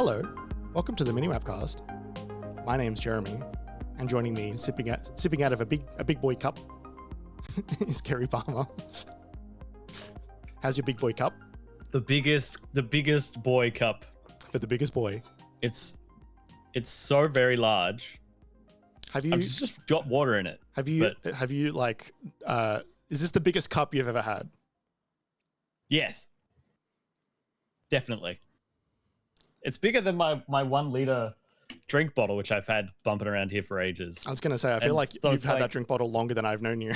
Hello, welcome to the MiniMapCast. My name's Jeremy, and joining me, sipping out of a big boy cup, is Kerry Palmer. How's your big boy cup? The biggest boy cup. For the biggest boy. It's so very large. Have you I've just got water in it? Have you is this the biggest cup you've ever had? Yes. Definitely. It's bigger than my 1 liter drink bottle, which I've had bumping around here for ages. I was going to say, I feel like you've had that drink bottle longer than I've known you.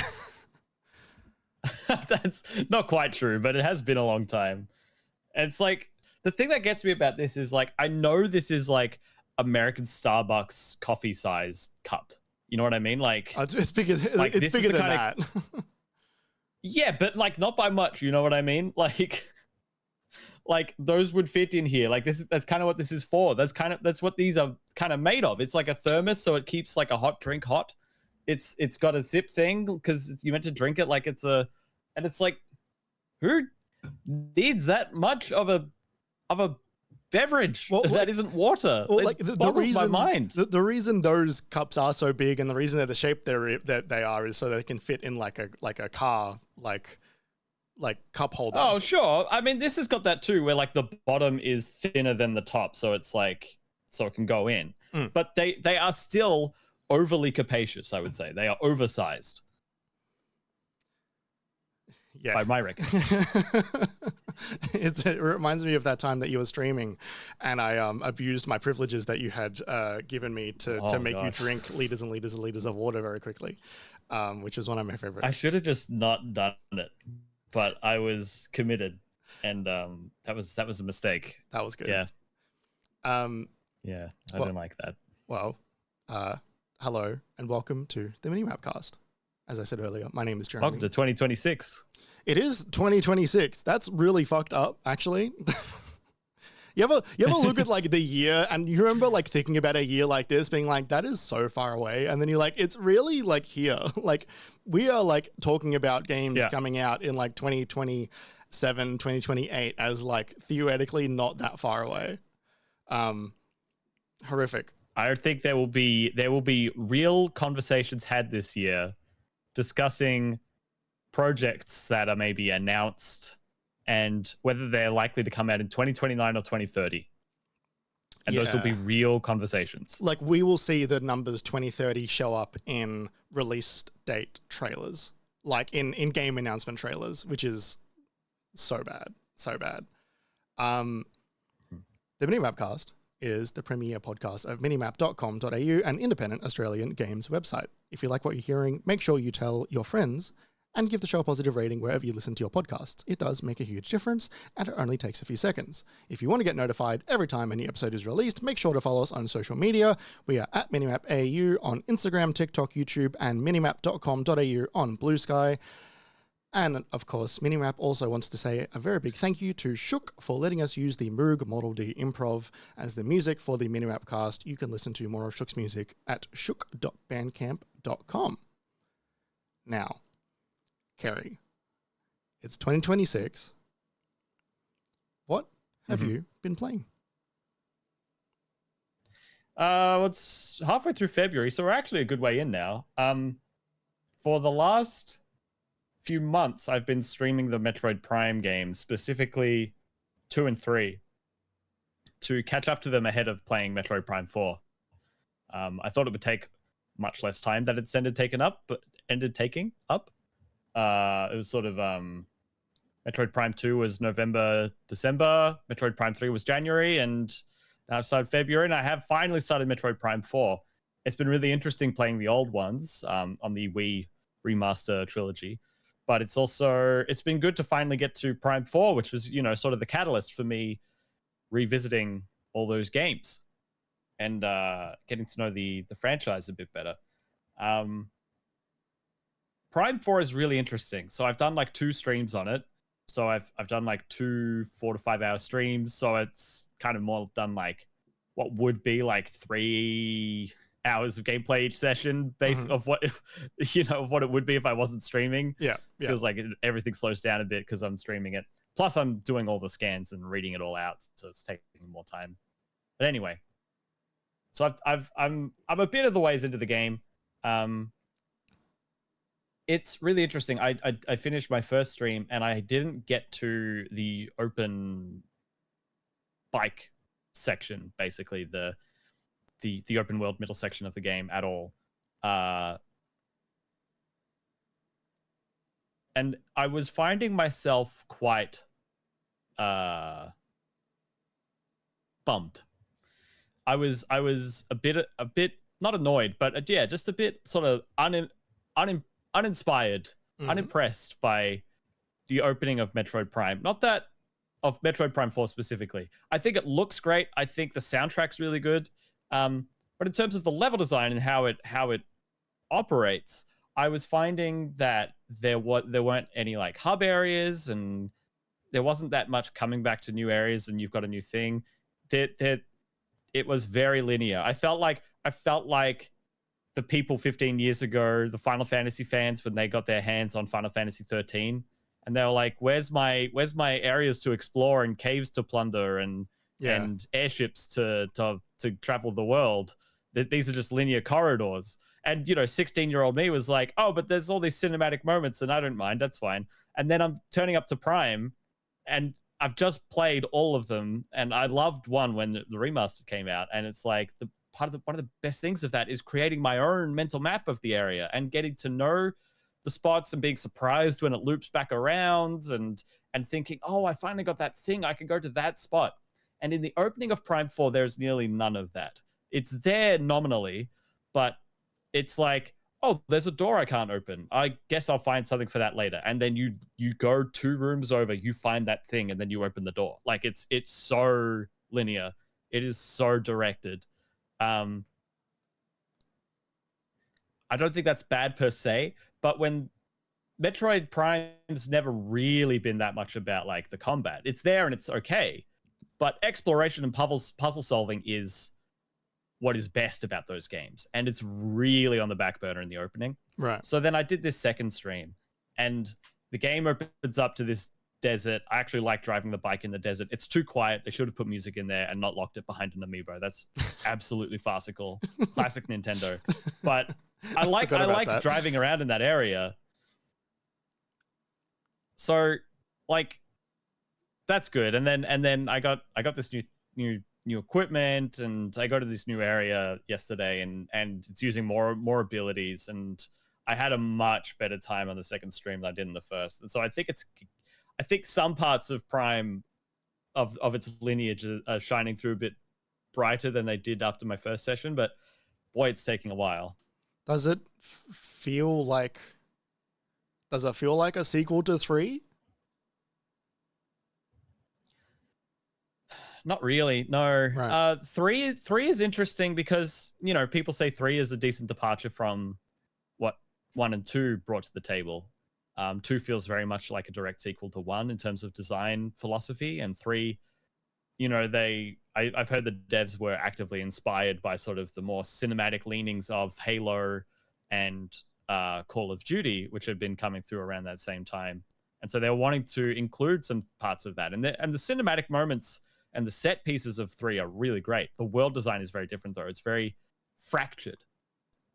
That's not quite true, but it has been a long time. And it's like, the thing that gets me about this is like, I know this is like American Starbucks coffee size cup. You know what I mean? Like, it's bigger, like, it's bigger than that. Yeah, but like not by much. You know what I mean? Like those would fit in here. Like that's kind of what this is for. That's what these are kind of made of. It's like a thermos, so it keeps like a hot drink hot. It's got a zip thing because you meant to drink it like and it's like, who needs that much of a beverage that isn't water? Well, like the reason, my mind. The reason those cups are so big and the reason they're the shape that they are is so they can fit in like a car like cup holder. Oh, sure. I mean, this has got that too, where like the bottom is thinner than the top, so it's like so it can go in. But they are still overly capacious. I would say they are oversized. Yeah, by my reckon. It reminds me of that time that you were streaming, and I abused my privileges that you had given me to make you drink liters and liters and liters of water very quickly, which was one of my favorites. I should have just not done it, but I was committed, and that was a mistake. That was good. Yeah. Yeah, I didn't like that. Well, hello and welcome to the MiniMapCast. As I said earlier, my name is Jeremy. Welcome to 2026. It is 2026. That's really fucked up, actually. You ever look at like the year and you remember like thinking about a year like this being like, that is so far away. And then you're like, it's really like here. Like we are like talking about games coming out in like 2027, 2028 as like theoretically not that far away. Horrific. I think there will be real conversations had this year discussing projects that are maybe announced and whether they're likely to come out in 2029 or 2030. And those will be real conversations. Like we will see the numbers 2030 show up in release date trailers, like in game announcement trailers, which is so bad. So bad. The MiniMapCast is the premier podcast of minimap.com.au, an independent Australian games website. If you like what you're hearing, make sure you tell your friends and give the show a positive rating wherever you listen to your podcasts. It does make a huge difference, and it only takes a few seconds. If you want to get notified every time a new episode is released, make sure to follow us on social media. We are at MiniMapAU on Instagram, TikTok, YouTube, and minimap.com.au on Blue Sky. And of course, Minimap also wants to say a very big thank you to Shook for letting us use the Moog Model D Improv as the music for the Minimap cast. You can listen to more of Shook's music at shook.bandcamp.com. Now, Kerry, it's 2026. What have you been playing? It's halfway through February, so we're actually a good way in now. For the last few months, I've been streaming the Metroid Prime games, specifically 2 and 3, to catch up to them ahead of playing Metroid Prime 4. I thought it would take much less time than it's ended taking up. It was sort of Metroid Prime 2 was November, December, Metroid Prime 3 was January, and now it started February, and I have finally started Metroid Prime 4. It's been really interesting playing the old ones on the Wii Remaster trilogy. But it's been good to finally get to Prime 4, which was, sort of the catalyst for me revisiting all those games and getting to know the franchise a bit better. Prime 4 is really interesting. So I've done like 2 streams on it. So I've done like 2 4 to 5 hour streams. So it's kind of more done like what would be like 3 hours of gameplay each session based of what of what it would be if I wasn't streaming. Feels like everything slows down a bit because I'm streaming it. Plus I'm doing all the scans and reading it all out, so it's taking more time. But anyway, so I'm a bit of the ways into the game. It's really interesting. I finished my first stream and I didn't get to the open bike section, basically the open world middle section of the game at all. And I was finding myself quite bummed. I was a bit not annoyed, but yeah, just a bit sort of uninspired, unimpressed by the opening of Metroid Prime. Not that of Metroid Prime 4 specifically. I think it looks great. I think the soundtrack's really good. But in terms of the level design and how it operates, I was finding that there weren't any like hub areas, and there wasn't that much coming back to new areas and you've got a new thing. It was very linear. I felt like the people 15 years ago, the Final Fantasy fans, when they got their hands on Final Fantasy 13, and they were like, "Where's my areas to explore and caves to plunder and airships to travel the world? These are just linear corridors." And 16-year-old me was like, "Oh, but there's all these cinematic moments, and I don't mind. That's fine." And then I'm turning up to Prime, and I've just played all of them, and I loved one when the remaster came out, and it's like one of the best things of that is creating my own mental map of the area and getting to know the spots and being surprised when it loops back around and thinking, "Oh, I finally got that thing. I can go to that spot." And in the opening of Prime 4, there's nearly none of that. It's there nominally, but it's like, "Oh, there's a door I can't open. I guess I'll find something for that later." And then you go 2 rooms over, you find that thing, and then you open the door. Like it's so linear. It is so directed. I don't think that's bad per se, but when Metroid Prime's never really been that much about like the combat. It's there and it's okay, but exploration and puzzle solving is what is best about those games, and it's really on the back burner in the opening. Right. So then I did this second stream, and the game opens up to this desert. I actually like driving the bike in the desert. It's too quiet. They should have put music in there and not locked it behind an amiibo. That's absolutely farcical. Classic Nintendo. But I like driving around in that area. So like that's good. And then I got this new equipment, and I go to this new area yesterday, and it's using more abilities, and I had a much better time on the second stream than I did in the first. And so I think some parts of Prime of its lineage are shining through a bit brighter than they did after my first session, but boy, it's taking a while. Does it feel like a sequel to 3? Not really, no. Right. 3 is interesting because, people say 3 is a decent departure from what 1 and 2 brought to the table. 2 feels very much like a direct sequel to 1 in terms of design philosophy, and 3, I've heard the devs were actively inspired by sort of the more cinematic leanings of Halo and Call of Duty, which had been coming through around that same time. And so they're wanting to include some parts of that. And the cinematic moments and the set pieces of 3 are really great. The world design is very different, though. It's very fractured.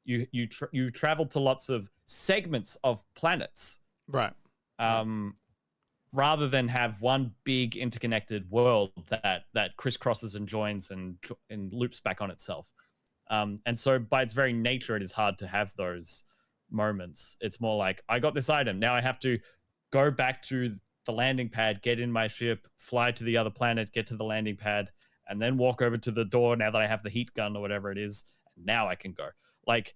You travel to lots of segments of planets. Right. Rather than have one big interconnected world that crisscrosses and joins and loops back on itself. And so by its very nature, it is hard to have those moments. It's more like, I got this item. Now I have to go back to the landing pad, get in my ship, fly to the other planet, get to the landing pad, and then walk over to the door now that I have the heat gun or whatever it is. And now I can go. Like,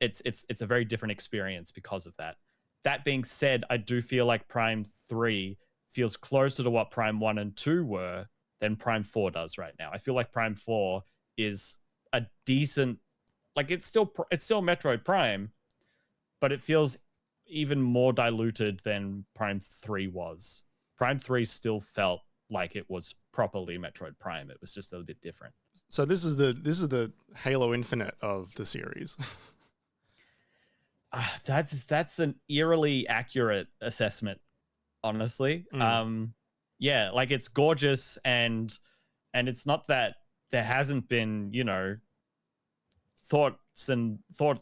it's a very different experience because of that. That being said, I do feel like Prime 3 feels closer to what Prime 1 and 2 were than Prime 4 does right now. I feel like Prime 4 is a decent, like it's still Metroid Prime, but it feels even more diluted than Prime 3 was. Prime 3 still felt like it was properly Metroid Prime. It was just a little bit different. So this is the Halo Infinite of the series. That's an eerily accurate assessment, honestly. Yeah, like it's gorgeous, and it's not that there hasn't been, you know, thoughts and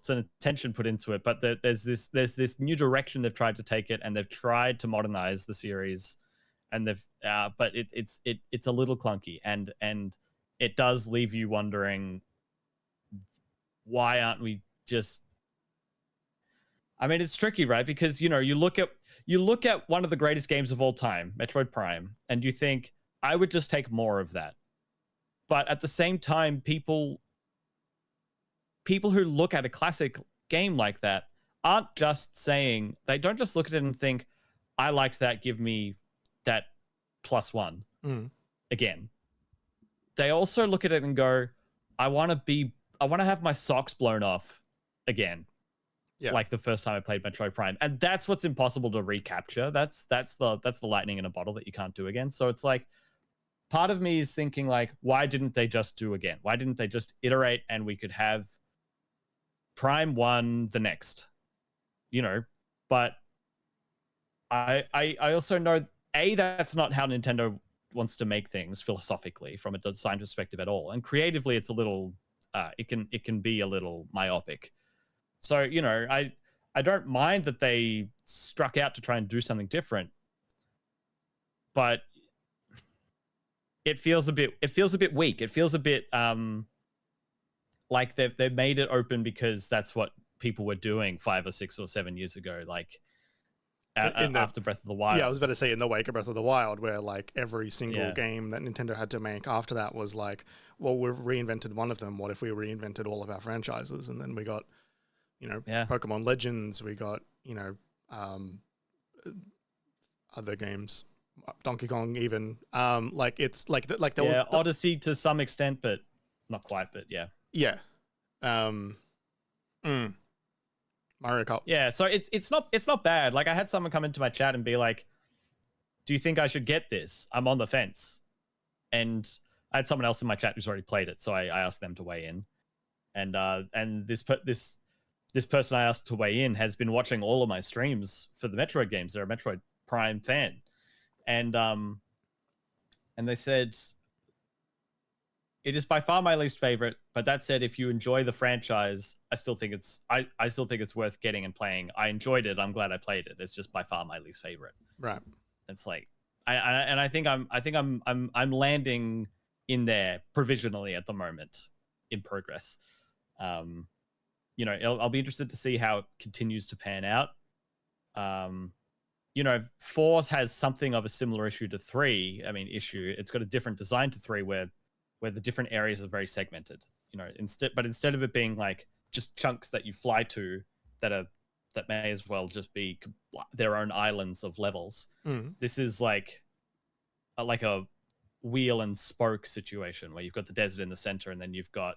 attention put into it, but there's this new direction they've tried to take it, and they've tried to modernize the series, and they've but it's a little clunky, and it does leave you wondering, why aren't we just, I mean, it's tricky, right? Because, you know, you look at one of the greatest games of all time, Metroid Prime, and you think, I would just take more of that. But at the same time, people who look at a classic game like that aren't just saying, they don't just look at it and think, I liked that, give me that +1 again. They also look at it and go, I want to have my socks blown off again. Yeah. Like the first time I played Metroid Prime. And that's what's impossible to recapture. That's the lightning in a bottle that you can't do again. So it's like, part of me is thinking, like, why didn't they just do again? Why didn't they just iterate and we could have Prime 1 the next, you know? But I also know, that's not how Nintendo wants to make things philosophically from a design perspective at all. And creatively, it's a little, it can be a little myopic. So, you know, I don't mind that they struck out to try and do something different, but it feels a bit weak. It feels a bit like they've made it open because that's what people were doing 5 or 6 or 7 years ago, like after Breath of the Wild. Yeah, I was about to say in the wake of Breath of the Wild, where like every single game that Nintendo had to make after that was like, well, we've reinvented one of them. What if we reinvented all of our franchises? And then we got, you know, Pokemon Legends. We got, you know, other games, Donkey Kong even. Like it's like there was Odyssey to some extent, but not quite. But yeah. Mario Kart. Yeah, so it's not bad. Like, I had someone come into my chat and be like, "Do you think I should get this? I'm on the fence." And I had someone else in my chat who's already played it, so I asked them to weigh in. And this person I asked to weigh in has been watching all of my streams for the Metroid games. They're a Metroid Prime fan, and they said, it is by far my least favorite, but that said, if you enjoy the franchise, I still think it's worth getting and playing. I enjoyed it. I'm glad I played it. It's just by far my least favorite. Right. It's like, I think I'm landing in there provisionally at the moment, in progress. You know, I'll be interested to see how it continues to pan out. You know, 4 has something of a similar issue to 3. I mean, it's got a different design to 3 where the different areas are very segmented, you know, instead of it being like just chunks that you fly to that may as well just be their own islands of levels. This is like a wheel and spoke situation where you've got the desert in the center, and then you've got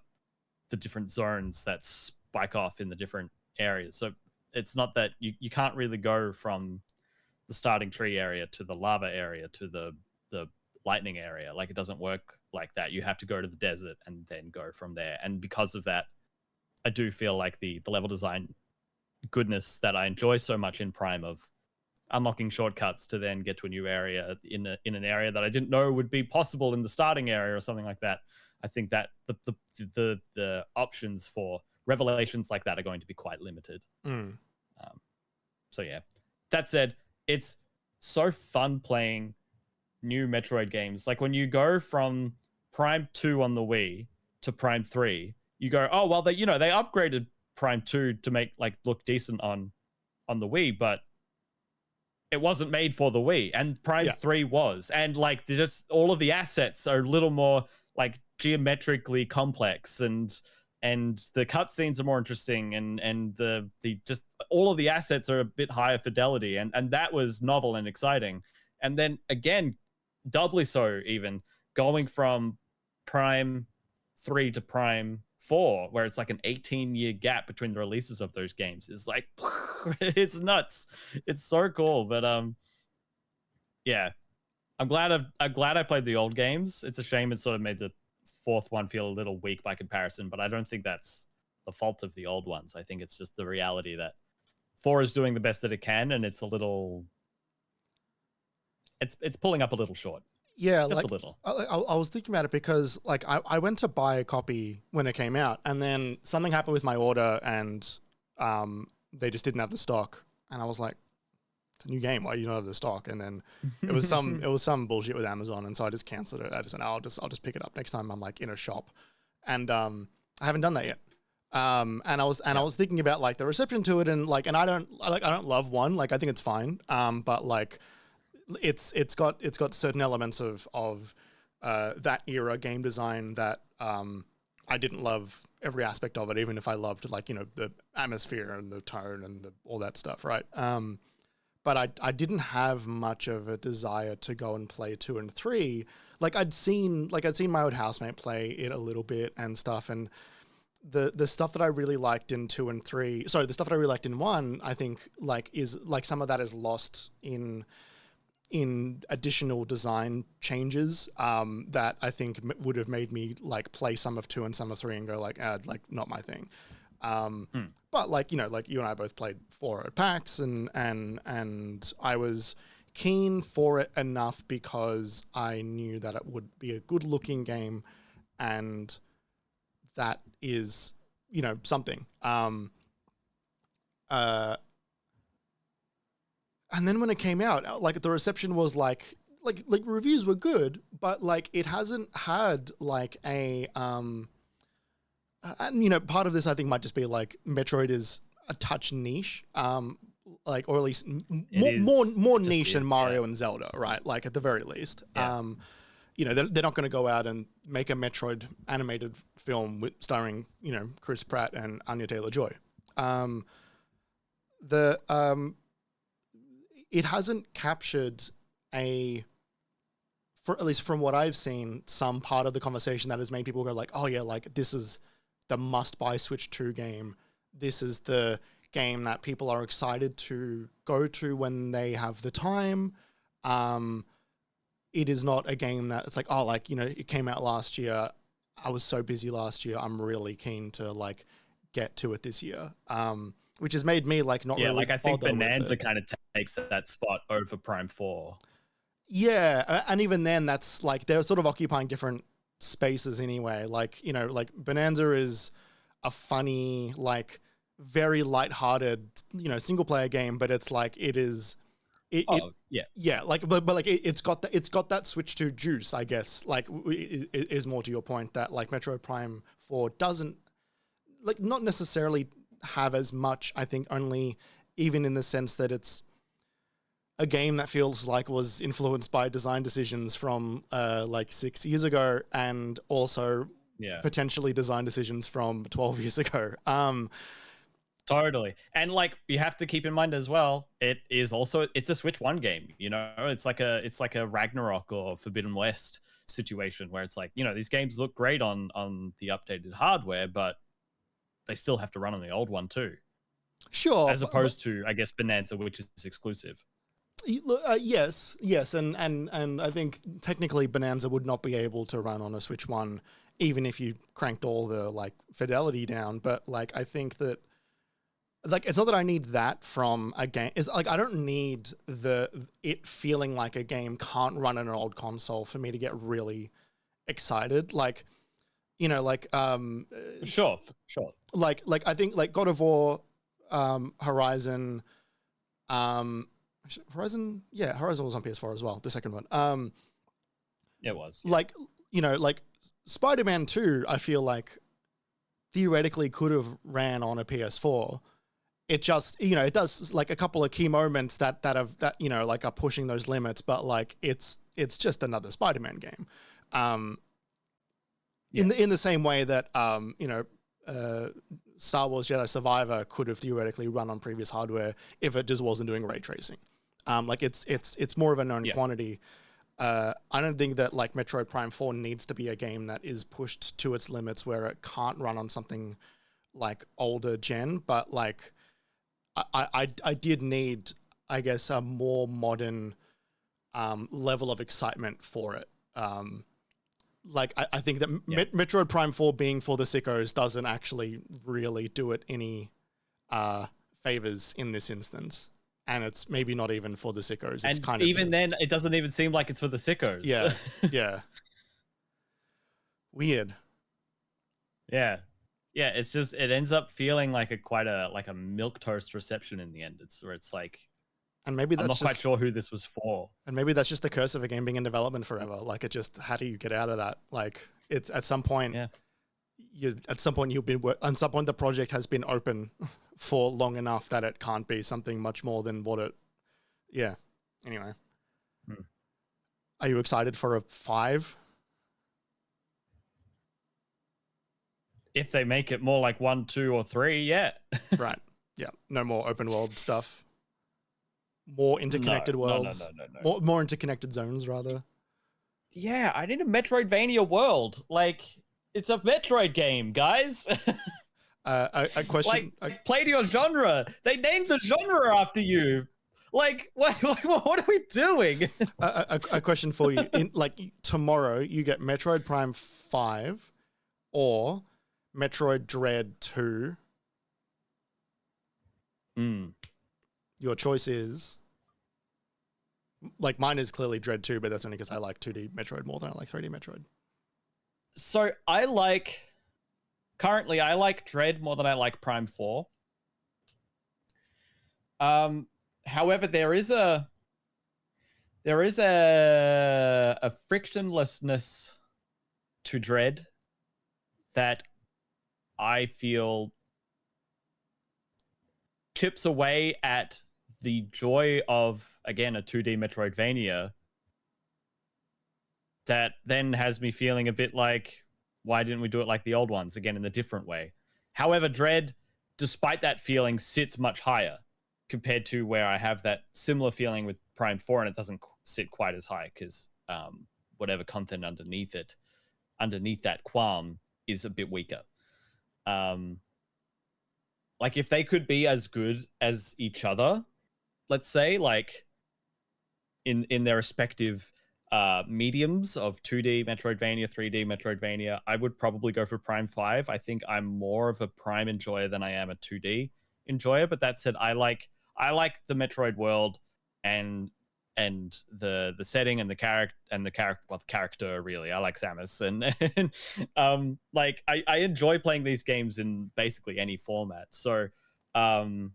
the different zones that spike off in the different areas. So it's not that you can't really go from the starting tree area to the lava area to the lightning area. Like, it doesn't work like that. You have to go to the desert and then go from there. And because of that, I do feel like the level design goodness that I enjoy so much in Prime, of unlocking shortcuts to then get to a new area in an area that I didn't know would be possible in the starting area or something like that. I think that the options for revelations like that are going to be quite limited. So yeah, that said, it's so fun playing new Metroid games. Like, when you go from Prime 2 on the Wii to Prime 3, you go, oh, well, they upgraded Prime 2 to make look decent on the Wii, but it wasn't made for the Wii, and Prime 3 was. And just all of the assets are a little more geometrically complex, and the cutscenes are more interesting, and the just all of the assets are a bit higher fidelity, and that was novel and exciting. And then again, doubly so, even going from Prime 3 to Prime 4, where it's like an 18-year gap between the releases of those games, is like, it's nuts. It's so cool. But yeah, I'm glad I played the old games. It's a shame it sort of made the 4th one feel a little weak by comparison, but I don't think that's the fault of the old ones. I think it's just the reality that 4 is doing the best that it can, and it's a little, it's pulling up a little short. Yeah, just like a little. I was thinking about it because like I went to buy a copy when it came out, and then something happened with my order, and they just didn't have the stock, and I was like, "It's a new game. Why do you not have the stock?" And then it was some bullshit with Amazon, and so I just canceled it. I just said, I'll just pick it up next time I'm like in a shop, and I haven't done that yet. And I was thinking about like the reception to it, and like, and I don't love one, like I think it's fine, but like it's got certain elements of that era game design that I didn't love every aspect of it, even if I loved like, you know, the atmosphere and the tone and all that stuff, right? But I didn't have much of a desire to go and play 2 and 3. Like I'd seen my old housemate play it a little bit and stuff, and the stuff that I really liked in 2 and 3, sorry, the stuff that I really liked in 1, I think like is like some of that is lost in additional design changes that I think would have made me like play some of 2 and some of 3 and go like, like not my thing. But like, you know, like you and I both played 4 at PAX, and I was keen for it enough because I knew that it would be a good looking game, and that is, you know, something. And then when it came out, like the reception was like reviews were good, but like it hasn't had like a and you know, part of this I think might just be like Metroid is a touch niche, like, or at least more niche than Mario and Zelda, right? Like at the very least. You know, they're not going to go out and make a Metroid animated film starring, you know, Chris Pratt and Anya Taylor-Joy. It hasn't captured at least from what I've seen, some part of the conversation that has made people go like, oh yeah, like this is the must-buy Switch 2 game. This is the game that people are excited to go to when they have the time. It is not a game that it's like, oh, like, you know, it came out last year. I was so busy last year. I'm really keen to like get to it this year. Which has made me like not really. Like I think Bonanza kind of takes that spot over Prime 4. Yeah, and even then, that's like they're sort of occupying different spaces anyway. Like, you know, like Bonanza is a funny, like very lighthearted, you know, single player game, but it's like it is. Like but like it's got that Switch 2 juice, I guess. Like is more to your point that like Metroid Prime 4 doesn't like not necessarily have as much, I think, only even in the sense that it's a game that feels like was influenced by design decisions from like 6 years ago, and also potentially design decisions from 12 years ago. Totally. And like you have to keep in mind as well, it's a Switch 1 game, you know, it's like a Ragnarok or Forbidden West situation where it's like, you know, these games look great on the updated hardware, but they still have to run on the old one too. Sure. As opposed to, I guess, Bonanza, which is exclusive. Yes, and I think technically Bonanza would not be able to run on a Switch 1 even if you cranked all the like fidelity down, but like I think that like it's not that I need that from a game. It's like I don't need it feeling like a game can't run on an old console for me to get really excited. Like, you know, like sure. Like I think like God of War, Horizon, Horizon was on PS4 as well, the second one. It was. Like, you know, like Spider-Man 2, I feel like theoretically could have ran on a PS4. It just, you know, it does like a couple of key moments that you know, like are pushing those limits, but like it's just another Spider-Man game. In the same way that you know, Star Wars Jedi Survivor could have theoretically run on previous hardware if it just wasn't doing ray tracing. Like it's more of a known quantity. I don't think that like Metroid Prime 4 needs to be a game that is pushed to its limits where it can't run on something like older gen, but like I did need, I guess, a more modern level of excitement for it. Like I think that Metroid Prime 4 being for the sickos doesn't actually really do it any favors in this instance. and it's maybe not even for the sickos. It's And kind of even then, it doesn't even seem like it's for the sickos. Yeah, yeah. Weird. Yeah. Yeah, it's just it ends up feeling like a milquetoast reception in the end. It's where it's like, And maybe I'm that's not quite sure who this was for. And maybe that's just the curse of a game being in development forever. Like, it just, how do you get out of that? Like, it's at some point, at some point the project has been open for long enough that it can't be something much more than what it. Yeah. Anyway, Are you excited for a 5? If they make it more like 1, 2, or 3, yeah. Right. Yeah. No more open world stuff. More interconnected worlds. No. More interconnected zones, rather. Yeah, I need a Metroidvania world. Like, it's a Metroid game, guys. A question. Play to your genre. They named the genre after you. Like, what are we doing? A question for you. Tomorrow, you get Metroid Prime 5 or Metroid Dread 2. Your choice is... mine is clearly Dread 2, but that's only because I like 2D Metroid more than I like 3D Metroid. So currently I like Dread more than I like Prime 4. However, there is a frictionlessness to Dread that I feel chips away at the joy of, again, a 2D Metroidvania that then has me feeling a bit like, why didn't we do it like the old ones, again, in a different way? However, Dread, despite that feeling, sits much higher compared to where I have that similar feeling with Prime 4, and it doesn't sit quite as high because whatever content underneath that qualm is a bit weaker. Like, if they could be as good as each other, let's say, like in their respective mediums of 2D Metroidvania, 3D Metroidvania, I would probably go for Prime 5. I think I'm more of a Prime enjoyer than I am a 2D enjoyer. But that said, I like the Metroid world and the setting and the character really. I like Samus and I enjoy playing these games in basically any format. So I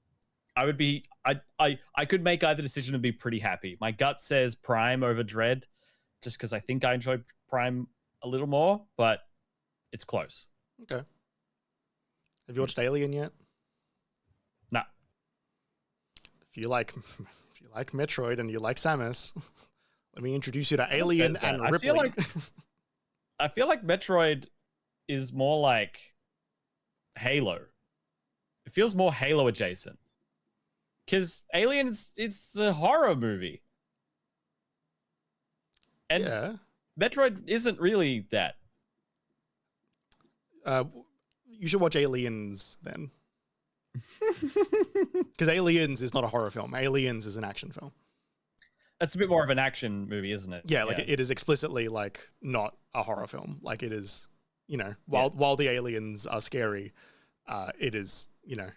could make either decision and be pretty happy. My gut says Prime over Dread, just because I think I enjoy Prime a little more, but it's close. Okay. Have you watched Alien yet? No. If you like Metroid and you like Samus, let me introduce you to Alien and Ripley. I feel like Metroid is more like Halo. It feels more Halo adjacent. Because Alien it's a horror movie. And Metroid isn't really that. You should watch Aliens then. Because Aliens is not a horror film. Aliens is an action film. That's a bit more of an action movie, isn't it? Yeah, it is explicitly not a horror film. Like, it is, while the aliens are scary, it is, it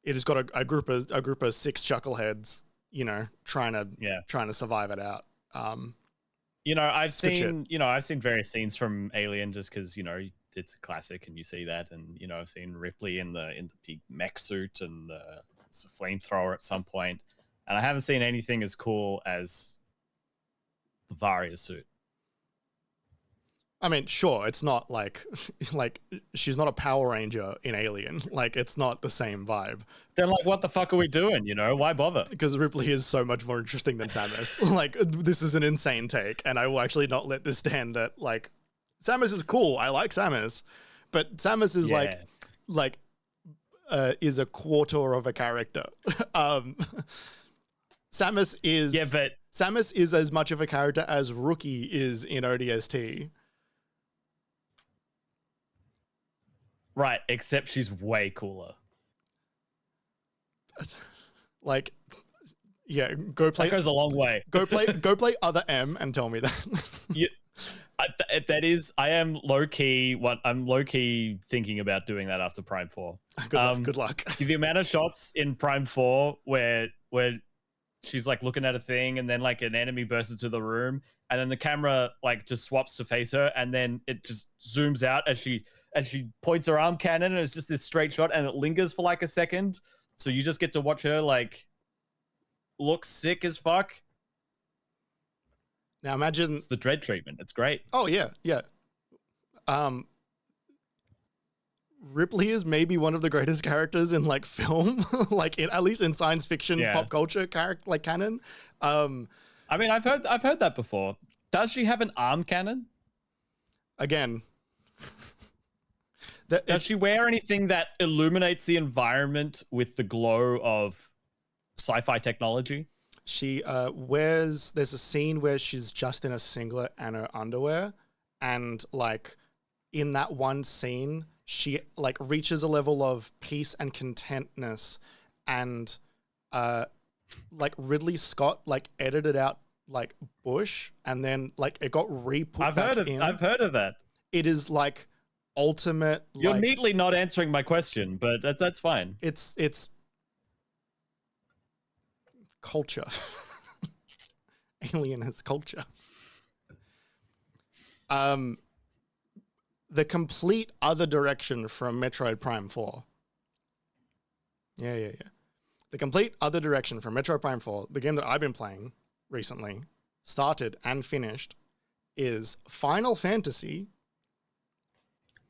has got a group of 6 chuckleheads, trying to survive it out. I've seen various scenes from Alien just because, it's a classic and you see that, and I've seen Ripley in the big mech suit and the flamethrower at some point, and I haven't seen anything as cool as the Varia suit. I mean, sure, it's not like she's not a Power Ranger in Alien. Like, it's not the same vibe. They're like, what the fuck are we doing? Why bother? Because Ripley is so much more interesting than Samus. Like, this is an insane take, and I will actually not let this stand that, Samus is cool. I like Samus, but Samus is is a quarter of a character. Samus is as much of a character as Rookie is in ODST. Right, except she's way cooler. Go play. That goes a long way. Go play Other M and tell me that. I am low key. I'm low key thinking about doing that after Prime 4. Good luck. The amount of shots in Prime 4 where she's like looking at a thing, and then like an enemy bursts into the room, and then the camera like just swaps to face her, and then it just zooms out as she points her arm cannon, and it's just this straight shot, and it lingers for like a second, so you just get to watch her like look sick as fuck. Now imagine it's the dread treatment. It's great. Oh yeah. Ripley is maybe one of the greatest characters in like film, like at least in science fiction, pop culture like canon. I mean, I've heard that before. Does she have an arm cannon? Again, does she wear anything that illuminates the environment with the glow of sci-fi technology? She wears. There's a scene where she's just in a singlet and her underwear, and like in that one scene, she like reaches a level of peace and contentness, and like Ridley Scott like edited out like Bush, and then like it got re-put back in. I've heard of that. It is like ultimate. You're like, neatly not answering my question, but that's fine. It's culture. Alien has culture. The complete other direction from Metroid Prime 4. Yeah. The complete other direction from Metroid Prime 4, the game that I've been playing recently, started and finished, is Final Fantasy.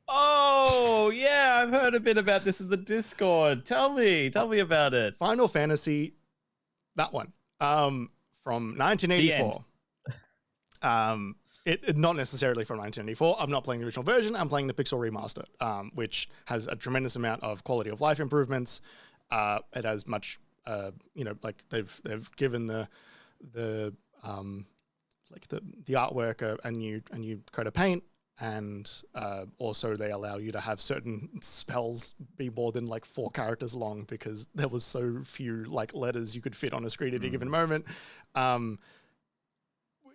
Oh, yeah, I've heard a bit about this in the Discord. Tell me about it. Final Fantasy, that one, from 1984. It not necessarily from 1984. I'm not playing the original version. I'm playing the Pixel Remaster, which has a tremendous amount of quality of life improvements. It has much, like they've given the artwork a new coat of paint, and also they allow you to have certain spells be more than like 4 characters long because there was so few like letters you could fit on a screen at a given moment.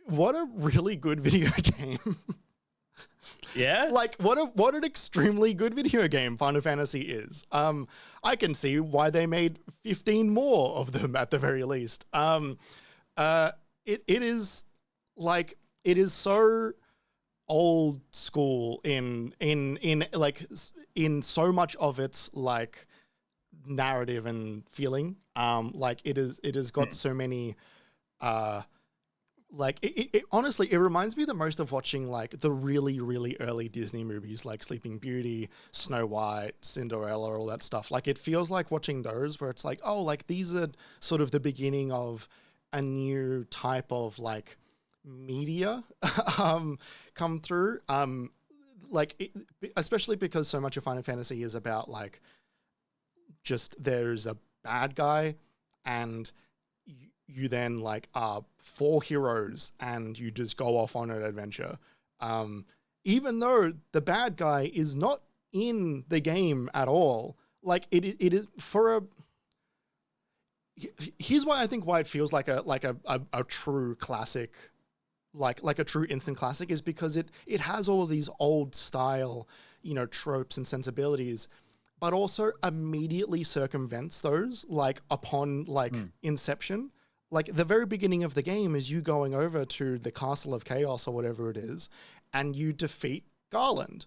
What a really good video game. Yeah? Like what an extremely good video game Final Fantasy is. I can see why they made 15 more of them at the very least. It is like, it is so old school in so much of its like narrative and feeling. Like it has got so many like it honestly, it reminds me the most of watching like the really, really early Disney movies like Sleeping Beauty, Snow White, Cinderella, all that stuff. Like it feels like watching those where it's like, oh, like these are sort of the beginning of a new type of like media come through. Especially because so much of Final Fantasy is about like just there's a bad guy and you then like are 4 heroes and you just go off on an adventure. Even though the bad guy is not in the game at all, like it is for a. Here's why I think why it feels like a true classic, like a true instant classic, is because it has all of these old style, tropes and sensibilities, but also immediately circumvents those like upon like inception. Like the very beginning of the game is you going over to the Castle of Chaos or whatever it is, and you defeat Garland.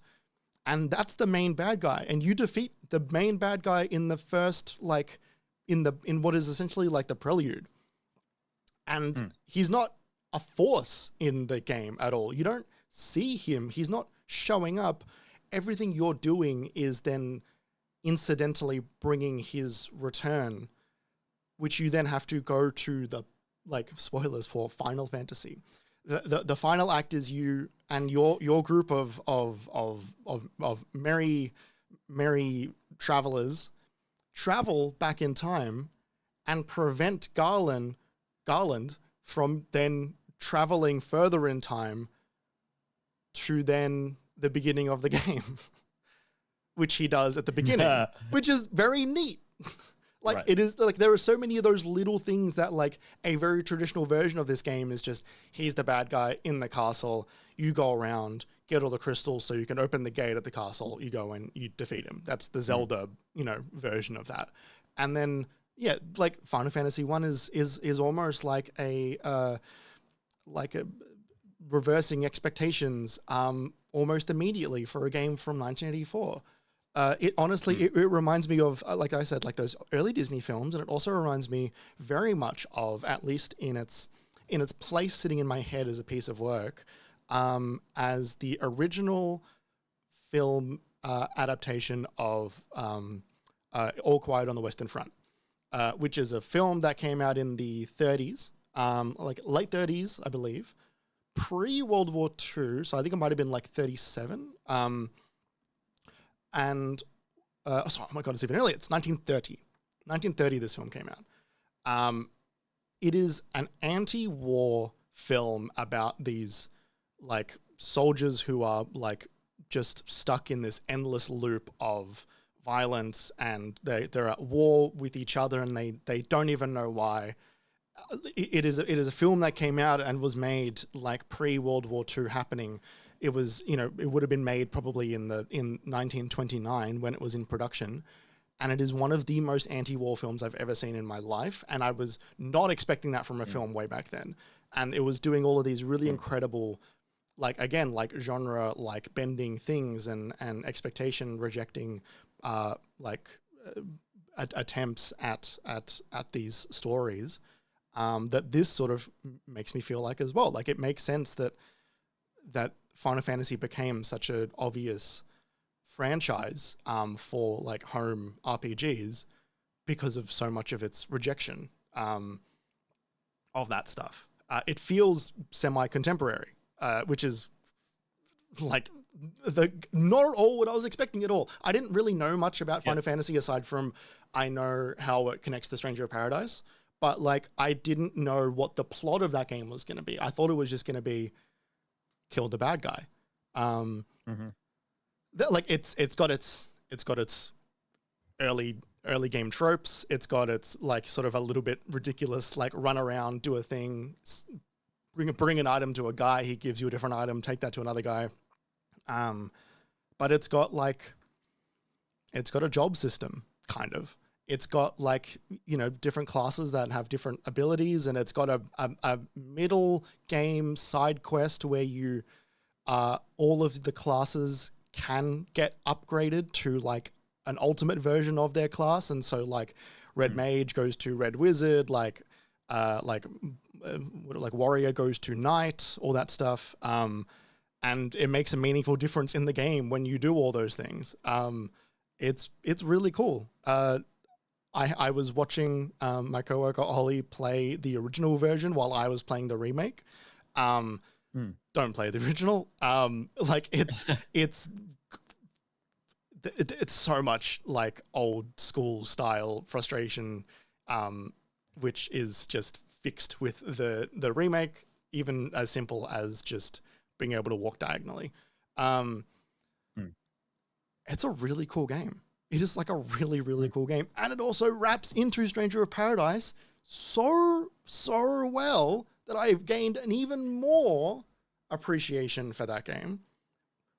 And that's the main bad guy. And you defeat the main bad guy in the first, like in what is essentially like the prelude. And he's not a force in the game at all. You don't see him. He's not showing up. Everything you're doing is then incidentally bringing his return, which you then have to go to the, like, spoilers for Final Fantasy. The final act is you and your group of merry travelers travel back in time and prevent Garland from then traveling further in time to then the beginning of the game, which he does at the beginning, which is very neat. Like, Right. it is, like, there are so many of those little things that, like, a very traditional version of this game is just, he's the bad guy in the castle, you go around, get all the crystals so you can open the gate at the castle, you go and you defeat him. That's the Zelda, you know, version of that. And then, yeah, like, Final Fantasy 1 is almost like a reversing expectations almost immediately for a game from 1984. It honestly, it reminds me of, like I said, like those early Disney films, and it also reminds me very much of, at least in its place sitting in my head as a piece of work, as the original film adaptation of All Quiet on the Western Front, which is a film that came out in the 30s, like late 30s, I believe, pre-World War II, so I think it might have been like 37. And sorry, oh my god, it's even earlier. It's 1930. 1930, this film came out. It is an anti-war film about these like soldiers who are like just stuck in this endless loop of violence, and they're at war with each other, and they don't even know why. It is a film that came out and was made like pre-World War II happening. It was, you know, it would have been made probably in 1929 when it was in production. And it is one of the most anti-war films I've ever seen in my life. And I was not expecting that from a film way back then. And it was doing all of these really incredible, like, again, like genre, like bending things and expectation rejecting, attempts at these stories. That this sort of makes me feel like as well. Like, it makes sense that Final Fantasy became such an obvious franchise for like home RPGs because of so much of its rejection of that stuff. It feels semi-contemporary, which is like not at all what I was expecting at all. I didn't really know much about Final Fantasy aside from I know how it connects to Stranger of Paradise. But like, I didn't know what the plot of that game was going to be. I thought it was just going to be kill the bad guy. Like it's got its early game tropes. It's got its like sort of a little bit ridiculous, like run around, do a thing, bring an item to a guy. He gives you a different item. Take that to another guy. But it's got a job system kind of. It's got like, you know, different classes that have different abilities, and it's got a middle game side quest where you, all of the classes can get upgraded to like an ultimate version of their class. And so like Red Mage goes to Red Wizard, like Warrior goes to Knight, all that stuff. And it makes a meaningful difference in the game when you do all those things. It's really cool. I was watching my coworker Ollie play the original version while I was playing the remake. Don't play the original. Like it's so much like old school style frustration, which is just fixed with the remake. Even as simple as just being able to walk diagonally. It's a really cool game. It is like a really, really cool game. And it also wraps into Stranger of Paradise so well that I've gained an even more appreciation for that game,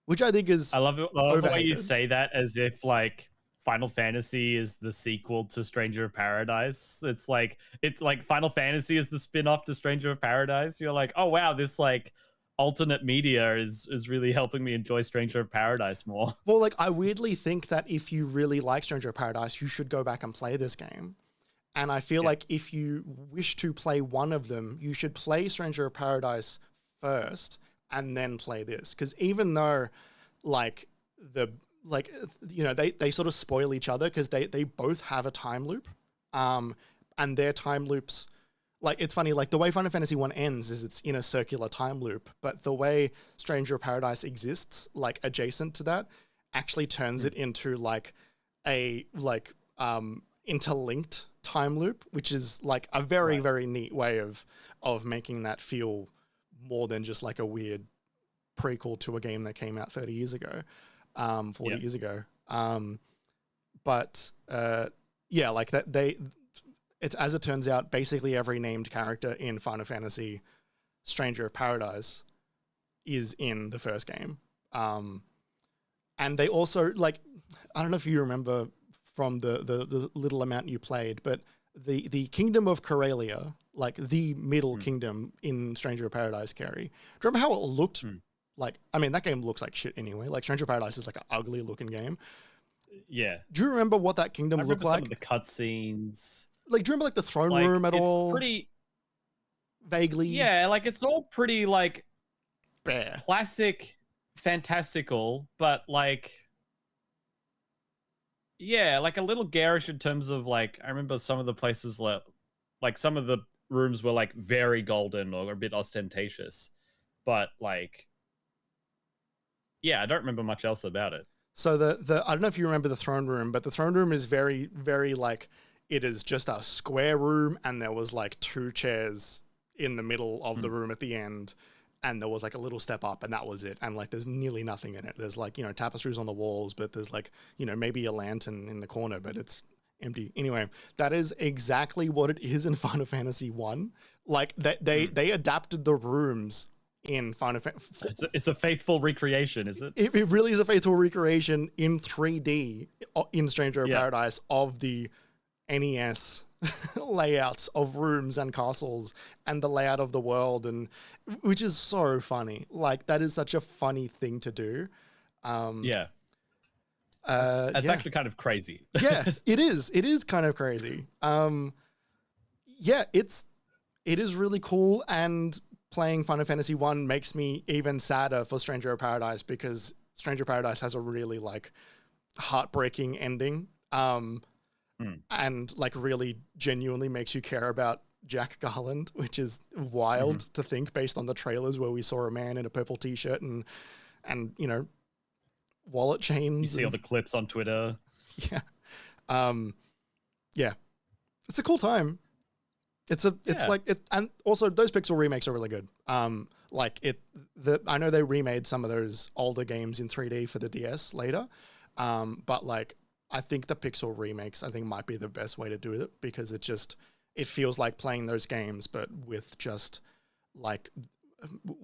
which I think is I love it. I love the way you overhated. say that as if like Final Fantasy is the sequel to Stranger of Paradise. It's like Final Fantasy is the spin-off to Stranger of Paradise. You're like, oh wow, this like alternate media is really helping me enjoy Stranger of Paradise more. Well, like I weirdly think that if you really like Stranger of Paradise, you should go back and play this game. And I feel like if you wish to play one of them, you should play Stranger of Paradise first and then play this. Because even though like they sort of spoil each other because they both have a time loop. And their time loops, like it's funny, like the way Final Fantasy 1 ends is it's in a circular time loop, but the way Stranger of Paradise exists, like adjacent to that, actually turns it into like a interlinked time loop, which is like a very, very neat way of making that feel more than just like a weird prequel to a game that came out 40 years ago. Yeah, like that it's, as it turns out, basically every named character in Final Fantasy Stranger of Paradise is in the first game. And they also, like, I don't know if you remember from the little amount you played, but the Kingdom of Corellia, like the middle kingdom in Stranger of Paradise, Kerry. Do you remember how it looked? Like, I mean, that game looks like shit anyway. Like, Stranger of Paradise is like an ugly looking game. Yeah. Do you remember what that kingdom looked like? Some of the cutscenes. Like, do you remember like the throne room at all? Pretty vaguely. Yeah, like it's all pretty like bare, classic, fantastical, but like, yeah, like a little garish in terms of like, I remember some of the places like some of the rooms were like very golden or a bit ostentatious, but like, yeah, I don't remember much else about it. So the I don't know if you remember the throne room, but the throne room is very, very like, it is just a square room, and there was like 2 chairs in the middle of the room at the end, and there was like a little step up, and that was it. And like, there's nearly nothing in it. There's like, you know, tapestries on the walls, but there's like, you know, maybe a lantern in the corner, but it's empty. Anyway, that is exactly what it is in Final Fantasy 1. Like they adapted the rooms in Final Fantasy. It's a faithful recreation, is it? It really is a faithful recreation in 3D in Stranger of Paradise of the NES layouts of rooms and castles and the layout of the world, and which is so funny. Like, that is such a funny thing to do. It's actually kind of crazy. Yeah, it is. It is kind of crazy. Yeah, it is really cool, and playing Final Fantasy 1 makes me even sadder for Stranger of Paradise, because Stranger of Paradise has a really like heartbreaking ending. And like really genuinely makes you care about Jack Garland, which is wild to think based on the trailers where we saw a man in a purple t-shirt and you know, wallet chains. You see all the clips on Twitter. Yeah. Yeah. It's a cool time. It's like it, and also those pixel remakes are really good. Like I know they remade some of those older games in 3D for the DS later. But like, I think the pixel remakes, I think, might be the best way to do it, because it feels like playing those games, but with just like,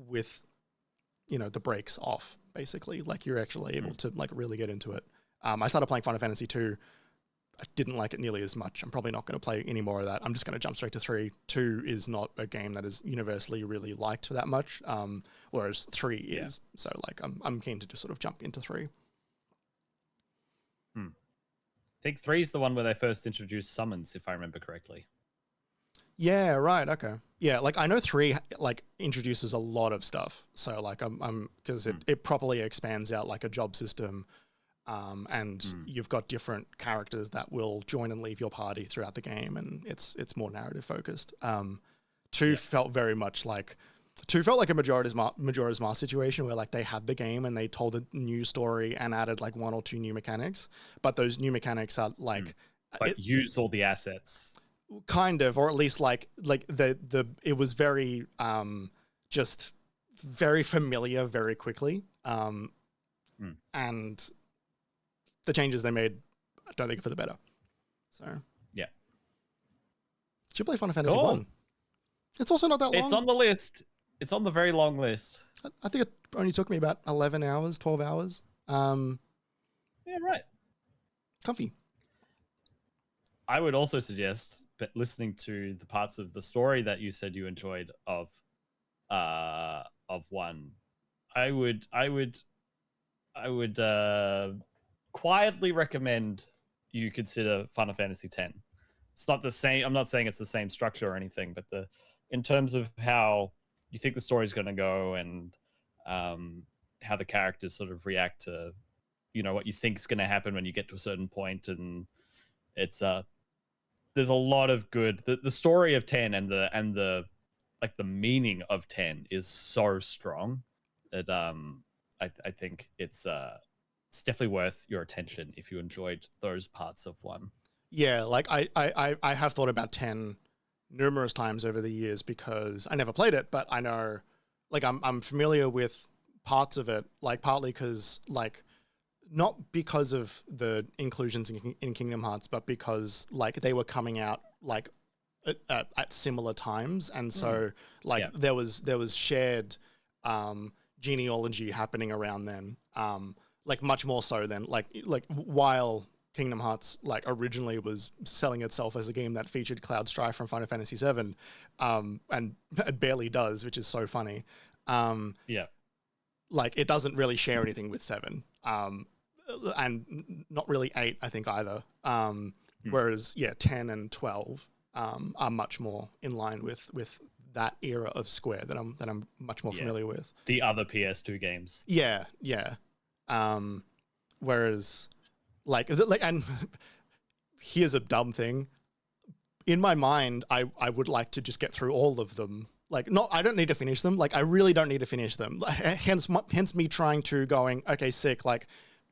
with, you know, the brakes off, basically. Like, you're actually able to like really get into it. I started playing Final Fantasy 2. I didn't like it nearly as much. I'm probably not going to play any more of that. I'm just going to jump straight to 3. 2 is not a game that is universally really liked that much, whereas 3 is. So like, I'm keen to just sort of jump into 3. I think 3 is the one where they first introduced summons, if I remember correctly. Yeah, right. Okay. Yeah, like I know 3 like introduces a lot of stuff. So like I'm because it properly expands out like a job system, and you've got different characters that will join and leave your party throughout the game, and it's more narrative focused. 2 felt very much like 2 felt like a Majora's Mask situation, where like they had the game and they told a new story and added like 1 or 2 new mechanics, but those new mechanics are like use all the assets, kind of, or at least like it was very just very familiar very quickly, and the changes they made, I don't think are for the better. So yeah, should play Final Fantasy 1. It's also not that long. It's on the list. It's on the very long list. I think it only took me about 11 hours, 12 hours. Yeah, right. Comfy. I would also suggest, but listening to the parts of the story that you said you enjoyed of 1, I would quietly recommend you consider Final Fantasy X. It's not the same. I'm not saying it's the same structure or anything, but in terms of how you think the story is going to go, and how the characters sort of react to, you know, what you think is going to happen when you get to a certain point, and it's there's a lot of good. The story of 10 and the like the meaning of 10 is so strong that I think it's definitely worth your attention if you enjoyed those parts of 1. Yeah, like I have thought about 10 numerous times over the years, because I never played it, but I know, like I'm familiar with parts of it, like partly because like not because of the inclusions in Kingdom Hearts, but because like they were coming out like at similar times, and so like there was shared genealogy happening around then, like much more so than like while Kingdom Hearts like originally was selling itself as a game that featured Cloud Strife from Final Fantasy VII, and it barely does, which is so funny. Like it doesn't really share anything with 7, and not really 8, I think either. Whereas 10 and 12 are much more in line with that era of Square that I'm much more familiar with. The other PS2 games. Yeah. Whereas like and here's a dumb thing. In my mind, I would like to just get through all of them. Like, I don't need to finish them. Like, I really don't need to finish them. Hence me trying to going, okay, sick. Like,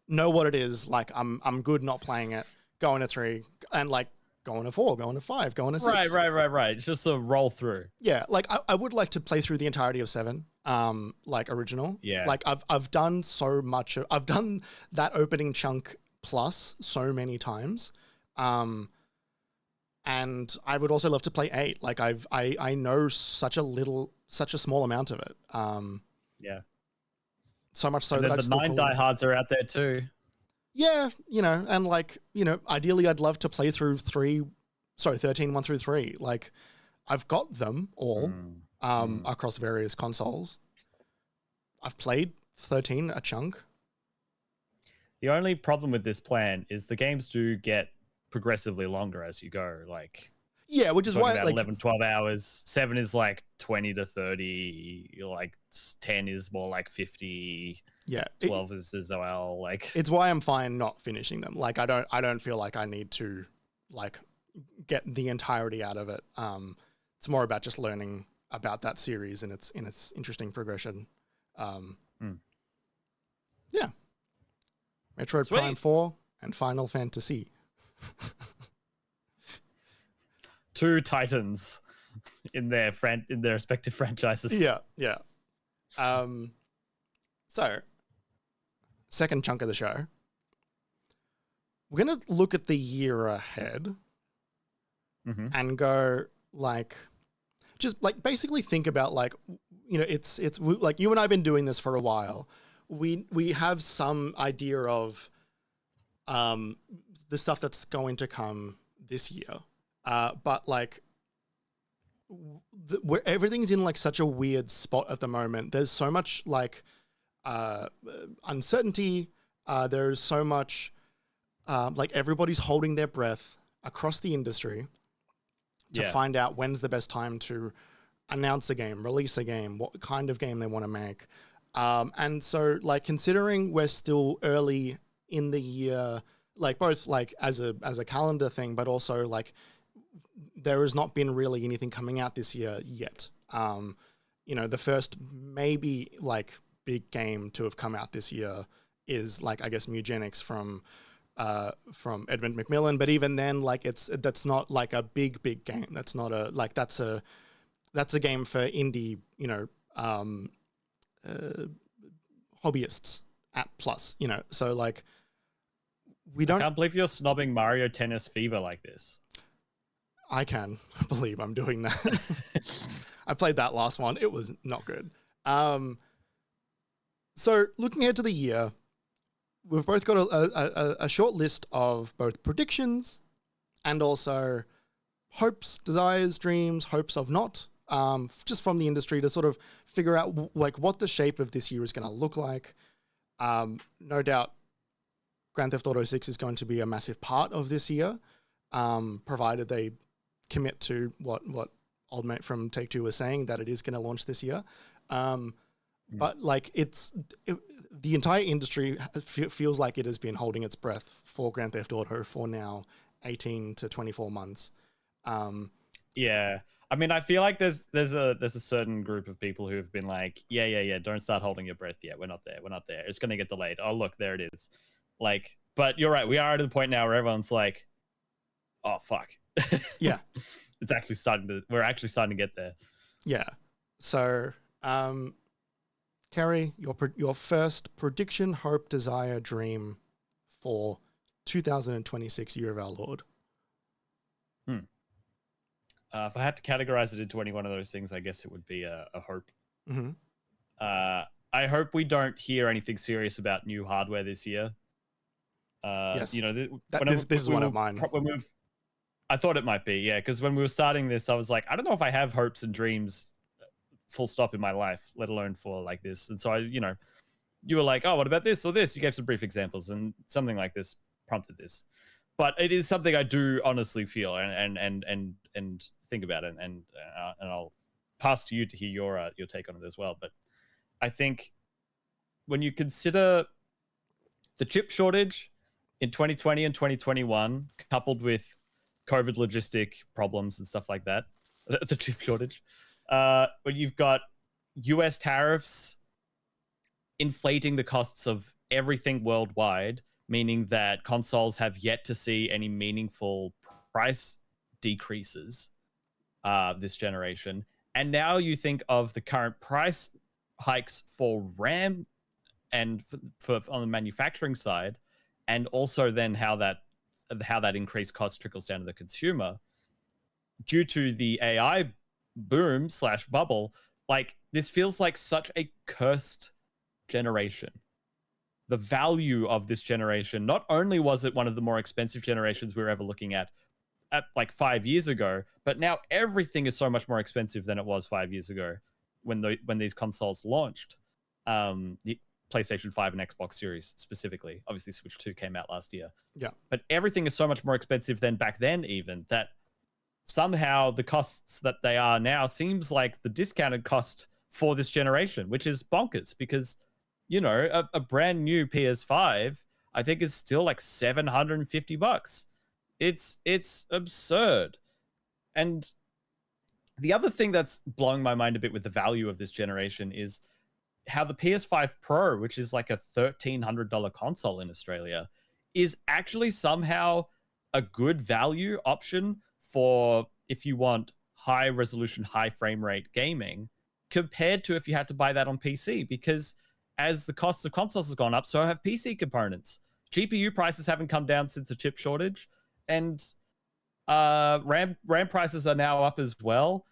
know what it is. Like, I'm good not playing it. Going to 3 and like going to 4, going to 5, going to 6. Right. It's just a roll through. Yeah, like I would like to play through the entirety of 7, like original. Yeah. Like I've done so much. I've done that opening chunk plus so many times. And I would also love to play 8. Like I know such a small amount of it. So much so that I just the 9 diehards are out there too. Yeah, and like, ideally I'd love to play through 13, 1 through 3. Like I've got them all across various consoles. I've played 13 a chunk. The only problem with this plan is the games do get progressively longer as you go. Like, yeah, which is why like 11, 12 hours. 7 is like 20 to 30. Like 10 is more like 50. Yeah, 12 is as well. Like, it's why I'm fine not finishing them. Like I don't feel like I need to like get the entirety out of it. It's more about just learning about that series and its interesting progression. Yeah. Metroid Prime 4 and Final Fantasy. 2 titans in their respective franchises. Yeah. So, second chunk of the show. We're going to look at the year ahead and go like, just like basically think about like, it's like you and I have been doing this for a while. We have some idea of the stuff that's going to come this year. But like where everything's in like such a weird spot at the moment. There's so much like uncertainty. There's so much like everybody's holding their breath across the industry to find out when's the best time to announce a game, release a game, what kind of game they want to make. And so like considering we're still early in the year, like both like as a calendar thing, but also like there has not been really anything coming out this year yet. The first maybe like big game to have come out this year is like, I guess, Mugenics from Edmund Macmillan. But even then, like that's not like a big game. That's not a, like, that's a game for indie, hobbyists at plus, so like I can't believe you're snobbing Mario Tennis Fever like this. I can believe I'm doing that. I played that last one. It was not good. So looking ahead to the year, we've both got a short list of both predictions and also hopes, desires, dreams, hopes of not, just from the industry to sort of figure out like what the shape of this year is going to look like. No doubt Grand Theft Auto 6 is going to be a massive part of this year, provided they commit to what old mate from Take-Two was saying, that it is going to launch this year. But like the entire industry feels like it has been holding its breath for Grand Theft Auto for now 18 to 24 months. Yeah. I mean, I feel like there's a certain group of people who have been like, yeah, don't start holding your breath yet. We're not there. It's going to get delayed. Oh, look, there it is. Like, but you're right. We are at the point now where everyone's like, oh, fuck. Yeah. We're actually starting to get there. Yeah. So, Kerry, your first prediction, hope, desire, dream for 2026 year of our Lord? If I had to categorize it into any one of those things, I guess it would be a hope. Mm-hmm. I hope we don't hear anything serious about new hardware this year. Yes. You know, This is one of mine. I thought it might be, yeah, because when we were starting this, I was like, I don't know if I have hopes and dreams full stop in my life, let alone for like this. And so you were like, oh, what about this or this? You gave some brief examples, and something like this prompted this. But it is something I do honestly feel and think about it, and I'll pass to you to hear your take on it as well. But I think when you consider the chip shortage in 2020 and 2021, coupled with COVID logistic problems and stuff like that, the chip shortage, when you've got US tariffs inflating the costs of everything worldwide, meaning that consoles have yet to see any meaningful price decreases this generation. And now you think of the current price hikes for RAM and for on the manufacturing side, and also then how that increased cost trickles down to the consumer due to the AI boom / bubble. Like, this feels like such a cursed generation. The value of this generation, not only was it one of the more expensive generations we were ever looking at like 5 years ago, but now everything is so much more expensive than it was 5 years ago when these consoles launched. The PlayStation 5 and Xbox Series specifically. Obviously, Switch 2 came out last year. Yeah. But everything is so much more expensive than back then, even, that somehow the costs that they are now seems like the discounted cost for this generation, which is bonkers because, you know, a brand new PS5, I think, is still like $750. It's absurd. And the other thing that's blowing my mind a bit with the value of this generation is how the PS5 Pro, which is like a $1,300 console in Australia, is actually somehow a good value option for if you want high resolution, high frame rate gaming, compared to if you had to buy that on PC. Because as the costs of consoles has gone up, so have PC components. GPU prices haven't come down since the chip shortage, and RAM prices are now up as well.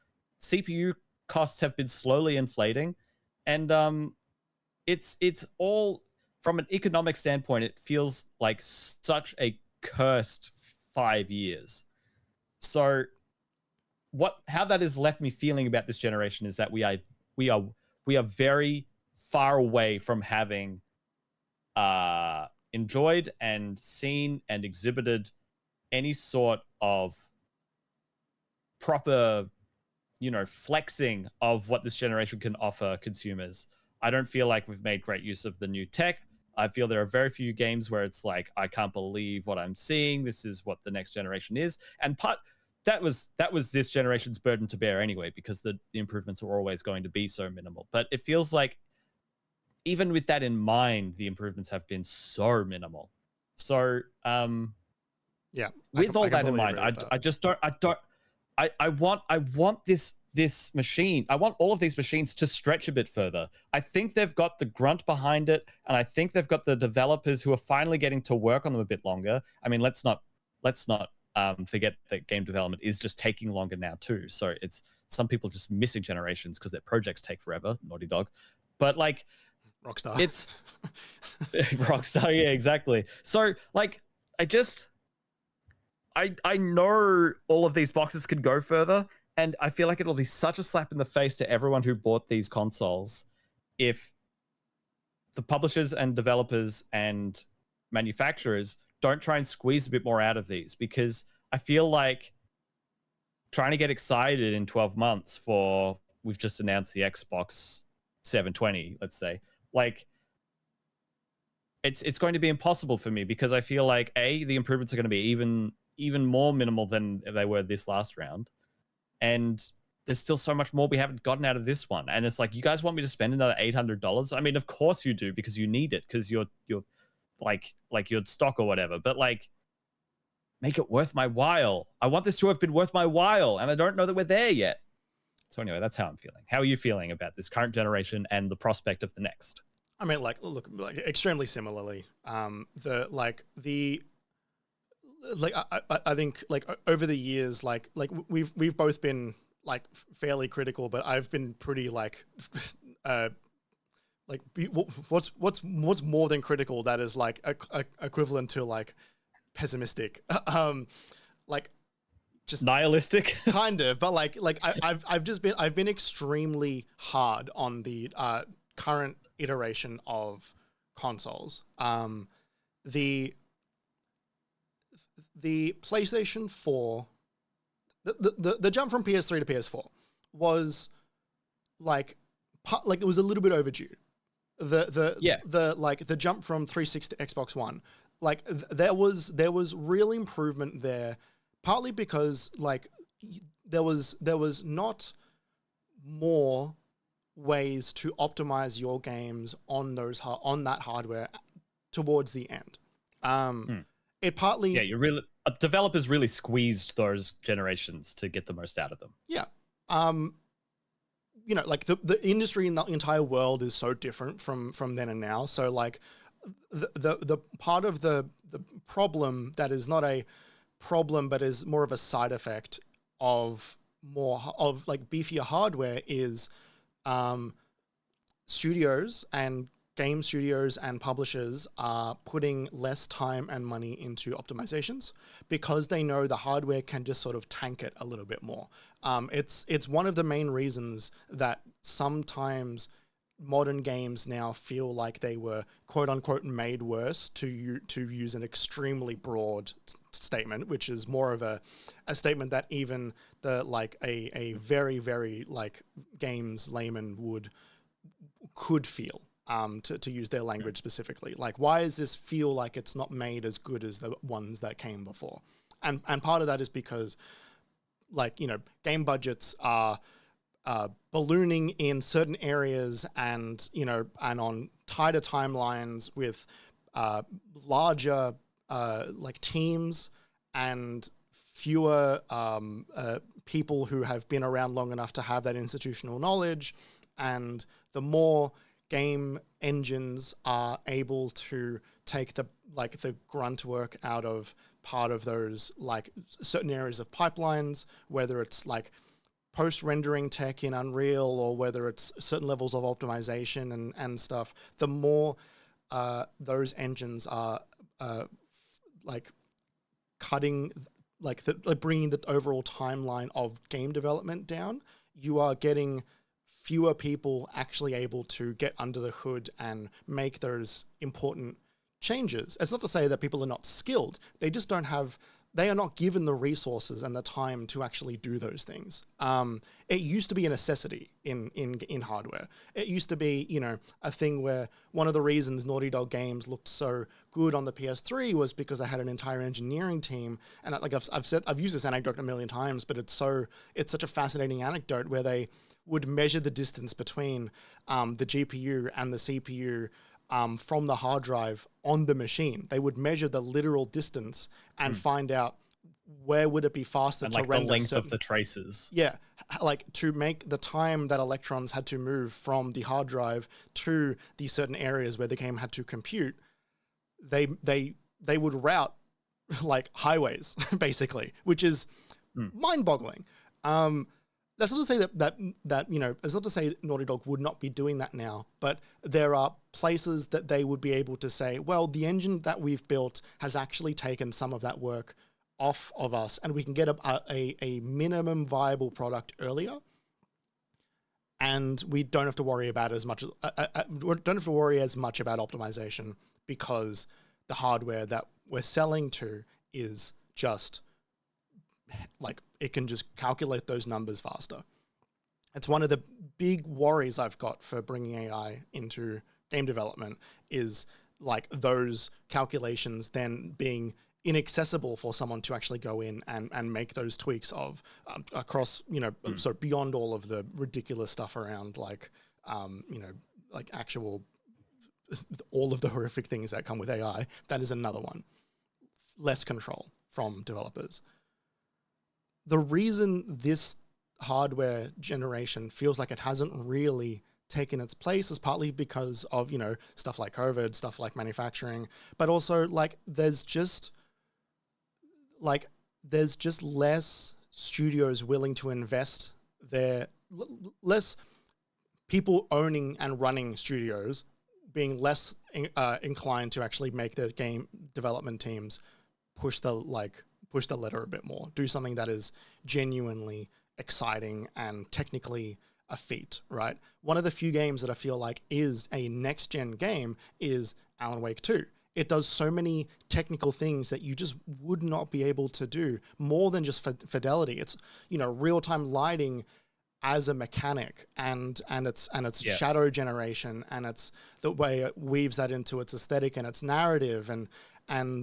CPU costs have been slowly inflating, and it's all, from an economic standpoint, it feels like such a cursed 5 years. So how that has left me feeling about this generation is that we are very far away from having enjoyed and seen and exhibited any sort of proper, flexing of what this generation can offer consumers. I don't feel like we've made great use of the new tech. I feel there are very few games where it's like, I can't believe what I'm seeing. This is what the next generation is. And that was this generation's burden to bear anyway, because the improvements are always going to be so minimal. But it feels like, even with that in mind, the improvements have been so minimal. So, yeah. With all that in mind, I want this machine. I want all of these machines to stretch a bit further. I think they've got the grunt behind it, and I think they've got the developers who are finally getting to work on them a bit longer. I mean, let's not forget that game development is just taking longer now too. So it's some people just missing generations because their projects take forever. Naughty Dog, but like Rockstar. It's Rockstar, yeah, exactly. So like, I know all of these boxes could go further, and I feel like it'll be such a slap in the face to everyone who bought these consoles if the publishers and developers and manufacturers don't try and squeeze a bit more out of these, because I feel like trying to get excited in 12 months for, we've just announced the Xbox 720, let's say, like, it's going to be impossible for me, because I feel like the improvements are going to be even more minimal than they were this last round, and there's still so much more we haven't gotten out of this one. And it's like, you guys want me to spend another $800? I mean, of course you do, because you need it, because you're like your stock or whatever, but like, make it worth my while. I want this to have been worth my while, and I don't know that we're there yet. So anyway, that's how I'm feeling. How are you feeling about this current generation and the prospect of the next? I mean, like, look, like extremely similarly. I think like over the years, like we've both been like fairly critical, but I've been pretty like, what's more than critical that is like equivalent to like pessimistic, like just nihilistic. kind of, but I've been extremely hard on the current iteration of consoles. The PlayStation 4, the jump from PS3 to PS4 was like it was a little bit overdue. The jump from 360 to Xbox One, like there was real improvement there, partly because like there was not more ways to optimize your games on that hardware towards the end. It partly developers really squeezed those generations to get the most out of them. Yeah. You know, like the industry in the entire world is so different from then and now. So like the part of the problem that is not a problem but is more of a side effect of like beefier hardware is studios and game studios and publishers are putting less time and money into optimizations because they know the hardware can just sort of tank it a little bit more. It's one of the main reasons that sometimes modern games now feel like they were quote unquote made worse, to use an extremely broad statement, which is more of a statement that even a very, very like games layman could feel. To use their language specifically. Like, why does this feel like it's not made as good as the ones that came before? And part of that is because, like, you know, game budgets are ballooning in certain areas and, you know, and on tighter timelines with larger like teams and fewer people who have been around long enough to have that institutional knowledge. And the more game engines are able to take the grunt work out of part of those like certain areas of pipelines, whether it's like post-rendering tech in Unreal or whether it's certain levels of optimization and stuff, the more those engines are like cutting, like bringing the overall timeline of game development down, you are getting fewer people actually able to get under the hood and make those important changes. It's not to say that people are not skilled. They just don't have, they are not given the resources and the time to actually do those things. It used to be a necessity in hardware. It used to be, you know, a thing where one of the reasons Naughty Dog games looked so good on the PS3 was because they had an entire engineering team. And like I've used this anecdote a million times, but it's such a fascinating anecdote where they would measure the distance between the GPU and the CPU from the hard drive on the machine. They would measure the literal distance and find out where would it be faster and to like render the length of the traces. Yeah, like to make the time that electrons had to move from the hard drive to the certain areas where the game had to compute. They would route like highways basically, which is mind-boggling. That's not to say that you know, it's not to say Naughty Dog would not be doing that now, but there are places that they would be able to say, well, the engine that we've built has actually taken some of that work off of us, and we can get a minimum viable product earlier, and we don't have to worry about as much about optimization because the hardware that we're selling to is just like it can just calculate those numbers faster. It's one of the big worries I've got for bringing AI into game development is like those calculations then being inaccessible for someone to actually go in and make those tweaks of across, you know, so beyond all of the ridiculous stuff around like, you know, like actual, all of the horrific things that come with AI. That is another one. Less control from developers. The reason this hardware generation feels like it hasn't really taken its place is partly because of, stuff like COVID, stuff like manufacturing, but also like there's just less studios willing to invest less people owning and running studios being less inclined to actually make their game development teams push the letter a bit more, do something that is genuinely exciting and technically a feat, right? One of the few games that I feel like is a next-gen game is Alan Wake 2. It does so many technical things that you just would not be able to do, more than just fidelity. It's, real-time lighting as a mechanic, and its shadow generation, and it's the way it weaves that into its aesthetic and its narrative, and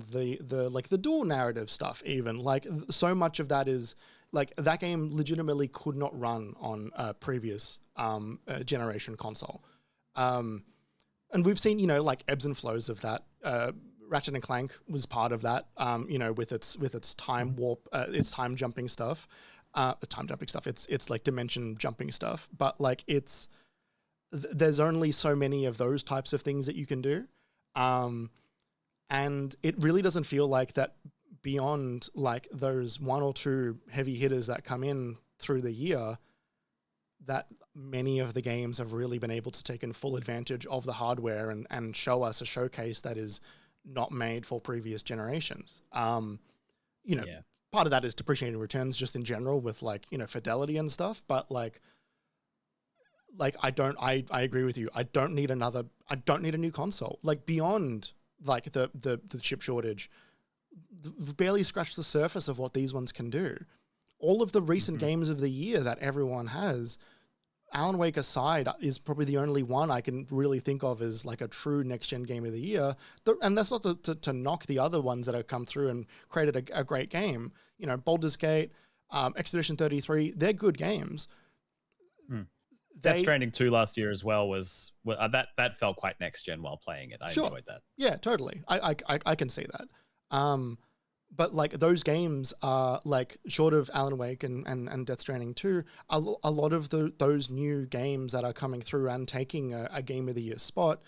the dual narrative stuff. Even like so much of that is like that game legitimately could not run on a previous generation console, and we've seen like ebbs and flows of that. Ratchet and Clank was part of that, with its time warp, its time jumping stuff. It's like dimension jumping stuff, but like there's only so many of those types of things that you can do. And it really doesn't feel like that beyond like those one or two heavy hitters that come in through the year, that many of the games have really been able to take in full advantage of the hardware and show us a showcase that is not made for previous generations. Part of that is depreciating returns just in general with fidelity and stuff, but like I agree with you. I don't need a new console. Like beyond like the chip shortage, barely scratched the surface of what these ones can do. All of the recent games of the year that everyone has, Alan Wake aside, is probably the only one I can really think of as like a true next-gen game of the year. And that's not to knock the other ones that have come through and created a great game. Baldur's Gate, Expedition 33, they're good games. Death Stranding 2 last year as well was that felt quite next-gen while playing it. I enjoyed that. Yeah, totally. I can see that. But like those games are like short of Alan Wake and Death Stranding 2, a lot of those new games that are coming through and taking a Game of the Year spot,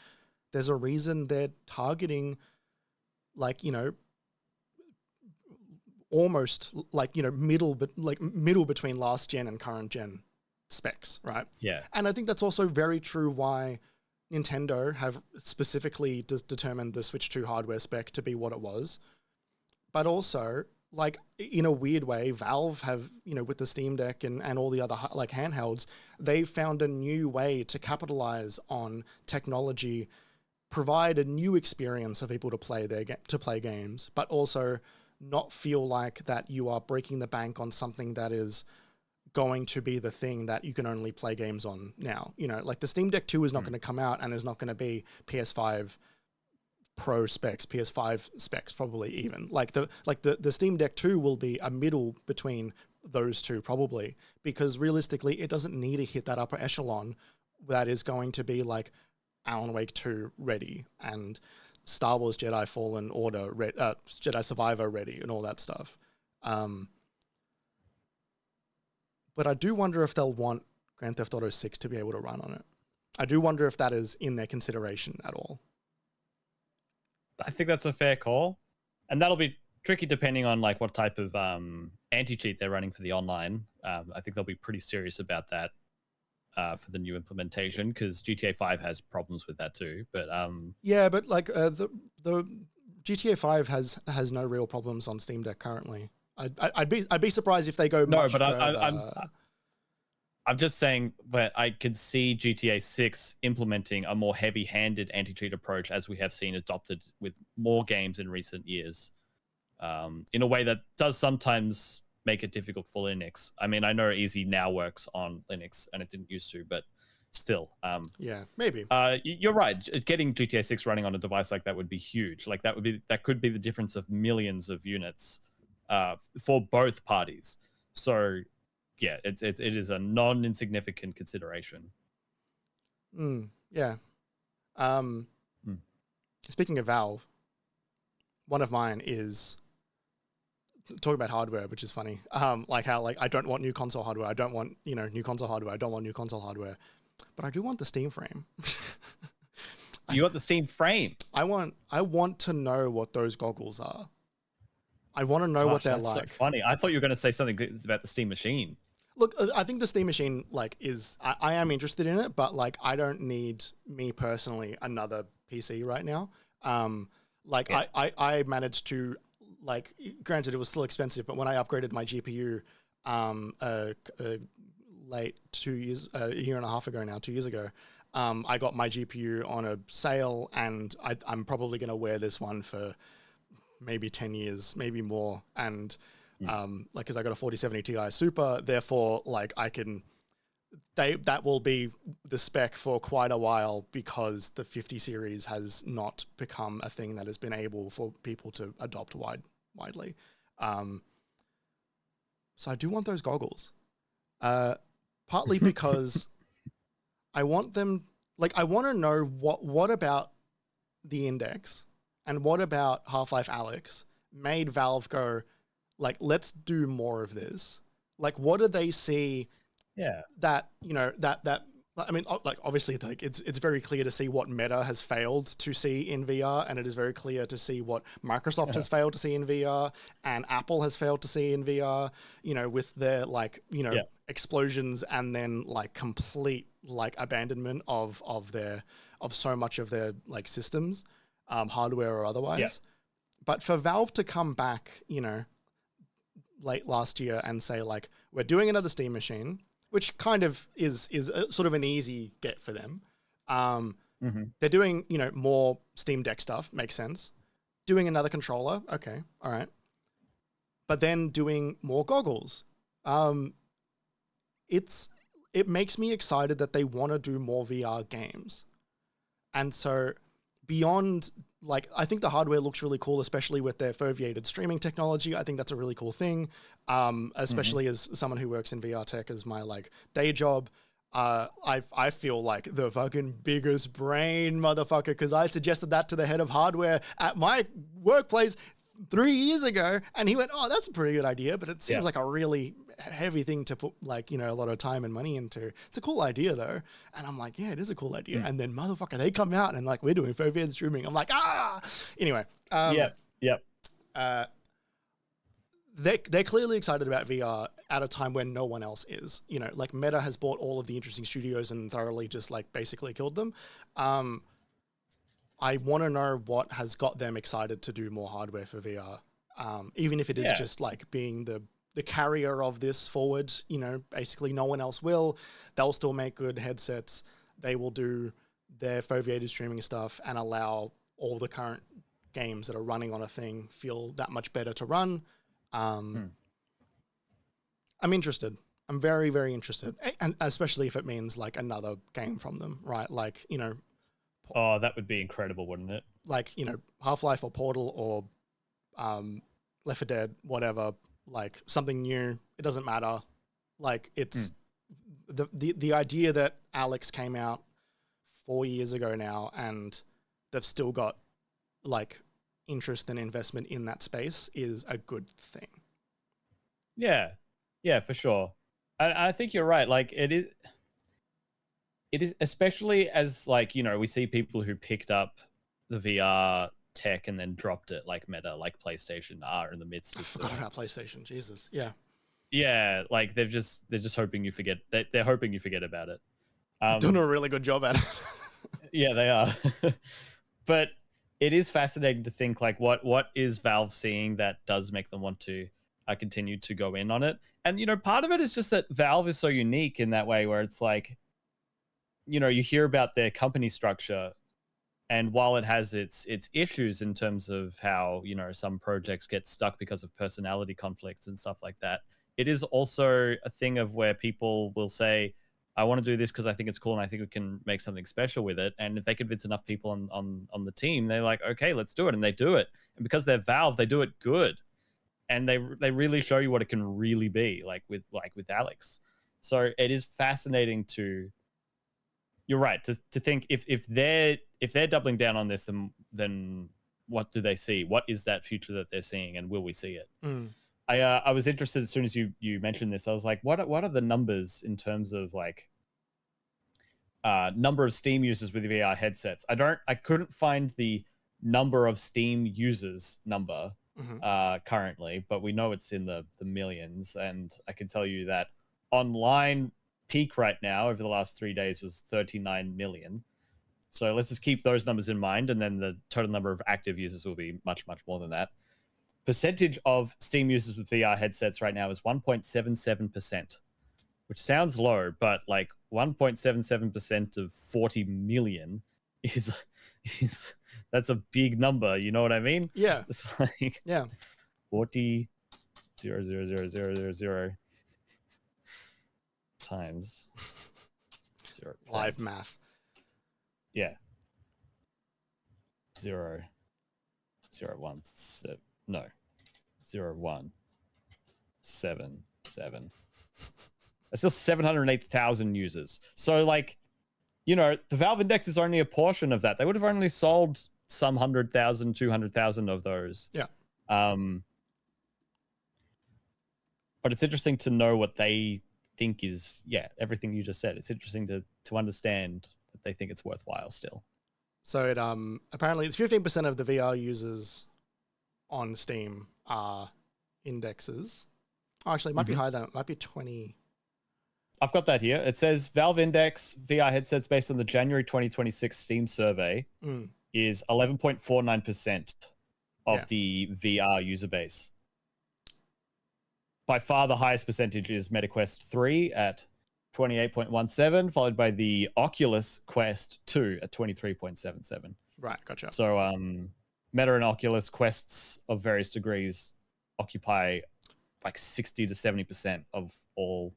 there's a reason they're targeting almost middle between last gen and current gen specs, right? Yeah. And I think that's also very true why Nintendo have specifically determined the Switch 2 hardware spec to be what it was. But also, like, in a weird way, Valve have, with the Steam Deck and all the other like handhelds, they've found a new way to capitalize on technology, provide a new experience for people to play games, but also not feel like that you are breaking the bank on something that is going to be the thing that you can only play games on now. Like the Steam Deck 2 is not going to come out and is not going to be PS5 Pro specs, PS5 specs, probably even. Like the Steam Deck 2 will be a middle between those two probably, because realistically it doesn't need to hit that upper echelon that is going to be like Alan Wake 2 ready and Star Wars Jedi Fallen Order Jedi Survivor ready and all that stuff. But I do wonder if they'll want Grand Theft Auto 6 to be able to run on it. I do wonder if that is in their consideration at all. I think that's a fair call, and that'll be tricky depending on like what type of anti-cheat they're running for the online. I think they'll be pretty serious about that for the new implementation, because GTA 5 has problems with that too. But but like the GTA 5 has no real problems on Steam Deck currently. I'd be surprised if they go much further. I'm just saying, but I could see GTA 6 implementing a more heavy-handed anti-cheat approach, as we have seen adopted with more games in recent years, in a way that does sometimes make it difficult for Linux. I mean, I know Easy now works on Linux, and it didn't used to, but still. Yeah, maybe. You're right. Getting GTA 6 running on a device like that would be huge. Like that could be the difference of millions of units for both parties. So. Yeah, it is a non-insignificant consideration. Yeah. Speaking of Valve, one of mine is talking about hardware, which is funny. Like how I don't want new console hardware. I don't want new console hardware. I don't want new console hardware. But I do want the Steam frame. You got the Steam frame. I want to know what those goggles are. I want to know what they're that's like. So funny. I thought you were going to say something about the Steam machine. Look, I think the Steam machine like is I am interested in it, but like I don't need me personally another PC right now. I managed to like, granted it was still expensive, but when I upgraded my GPU late 2 years, a year and a half ago now, 2 years ago, I got my GPU on a sale, and I'm probably going to wear this one for maybe 10 years, maybe more. And like, cause I got a 4070 Ti Super, therefore like that will be the spec for quite a while, because the 50 series has not become a thing that has been able for people to adopt widely. So I do want those goggles, partly because I want them, like, I want to know what about the Index and what about Half-Life Alyx made Valve go, like, let's do more of this. Like, what do they see? Yeah. That, you know, that I mean, like, obviously, like, it's very clear to see what Meta has failed to see in VR, and it is very clear to see what Microsoft has failed to see in VR, and Apple has failed to see in VR, you know, with their, like, you know, explosions and then, like, complete, like, abandonment of so much of their, like, systems, hardware or otherwise. Yeah. But for Valve to come back, you know, late last year and say, like, we're doing another Steam machine, which kind of is sort of an easy get for them. They're doing, you know, more Steam Deck stuff, makes sense. Doing another controller, okay, all right. But then doing more goggles. It makes me excited that they want to do more VR games. And so beyond, like, I think the hardware looks really cool, especially with their foveated streaming technology. I think that's a really cool thing, especially as someone who works in VR tech as my, like, day job. I feel like the fucking biggest brain, motherfucker, because I suggested that to the head of hardware at my workplace 3 years ago, and he went, "Oh, that's a pretty good idea, but it seems like a really heavy thing to put, like, you know, a lot of time and money into. It's a cool idea though." And I'm like, "Yeah, it is a cool idea." And then, motherfucker, they come out and, like, we're doing foveated streaming. I'm like, ah. Anyway, they're clearly excited about VR at a time when no one else is. You know, like, Meta has bought all of the interesting studios and thoroughly just, like, basically killed them. I want to know what has got them excited to do more hardware for VR, even if it is just, like, being the carrier of this forward. You know, basically no one else will. They'll still make good headsets. They will do their foveated streaming stuff and allow all the current games that are running on a thing feel that much better to run. I'm interested. I'm very, very interested. And especially if it means, like, another game from them, right? Like, you know, oh, that would be incredible, wouldn't it? Like, you know, Half-Life or Portal or Left 4 Dead, whatever, like, something new. It doesn't matter. Like, it's the idea that Alyx came out 4 years ago now, and they've still got, like, interest and investment in that space is a good thing. Yeah, for sure. I think you're right. Like, it is, especially as, like, you know, we see people who picked up the VR tech and then dropped it, like Meta, like PlayStation are in the midst of. I forgot about PlayStation. Jesus. Yeah, like, they're just hoping you forget. They're hoping you forget about it. They're doing a really good job at it. Yeah, they are. But it is fascinating to think, like, what is Valve seeing that does make them want to continue to go in on it. And, you know, part of it is just that Valve is so unique in that way, where it's like, you know, you hear about their company structure, and while it has its issues in terms of how, you know, some projects get stuck because of personality conflicts and stuff like that, it is also a thing of where people will say, I want to do this because I think it's cool and I think we can make something special with it. And if they convince enough people on the team, they're like, okay, let's do it. And they do it. And because they're Valve, they do it good. And they really show you what it can really be, like with Alyx. So it is fascinating to, you're right, to think if they're doubling down on this, then what do they see? What is that future that they're seeing, and will we see it? I was interested as soon as you mentioned this. I was like, what are the numbers in terms of, like, number of Steam users with VR headsets. I couldn't find the number of Steam users number currently, but we know it's in the millions. And I can tell you that online peak right now over the last 3 days was 39 million. So let's just keep those numbers in mind, and then the total number of active users will be much, much more than that. Percentage of Steam users with VR headsets right now is 1.77%, which sounds low, but like 1.77% of 40 million is that's a big number. You know what I mean? Yeah. It's like 40 0.00000 times 0. Live math. Yeah. 0 0 1 7 no 0 1 7 7. That's just 708,000 users. So like, you know, the Valve Index is only a portion of that. They would have only sold some 100,000, 200,000 of those. Yeah. But it's interesting to know what they think is, everything you just said. It's interesting to understand that they think it's worthwhile still. So it apparently it's 15% of the VR users on Steam are indexes. Oh, actually, it might be higher than it might be 20. I've got that here. It says Valve Index VR headsets based on the January 2026 Steam survey is 11.49% of the VR user base. By far, the highest percentage is MetaQuest 3 at 28.17, followed by the Oculus Quest 2 at 23.77. Right, gotcha. So Meta and Oculus Quests of various degrees occupy like 60 to 70% of all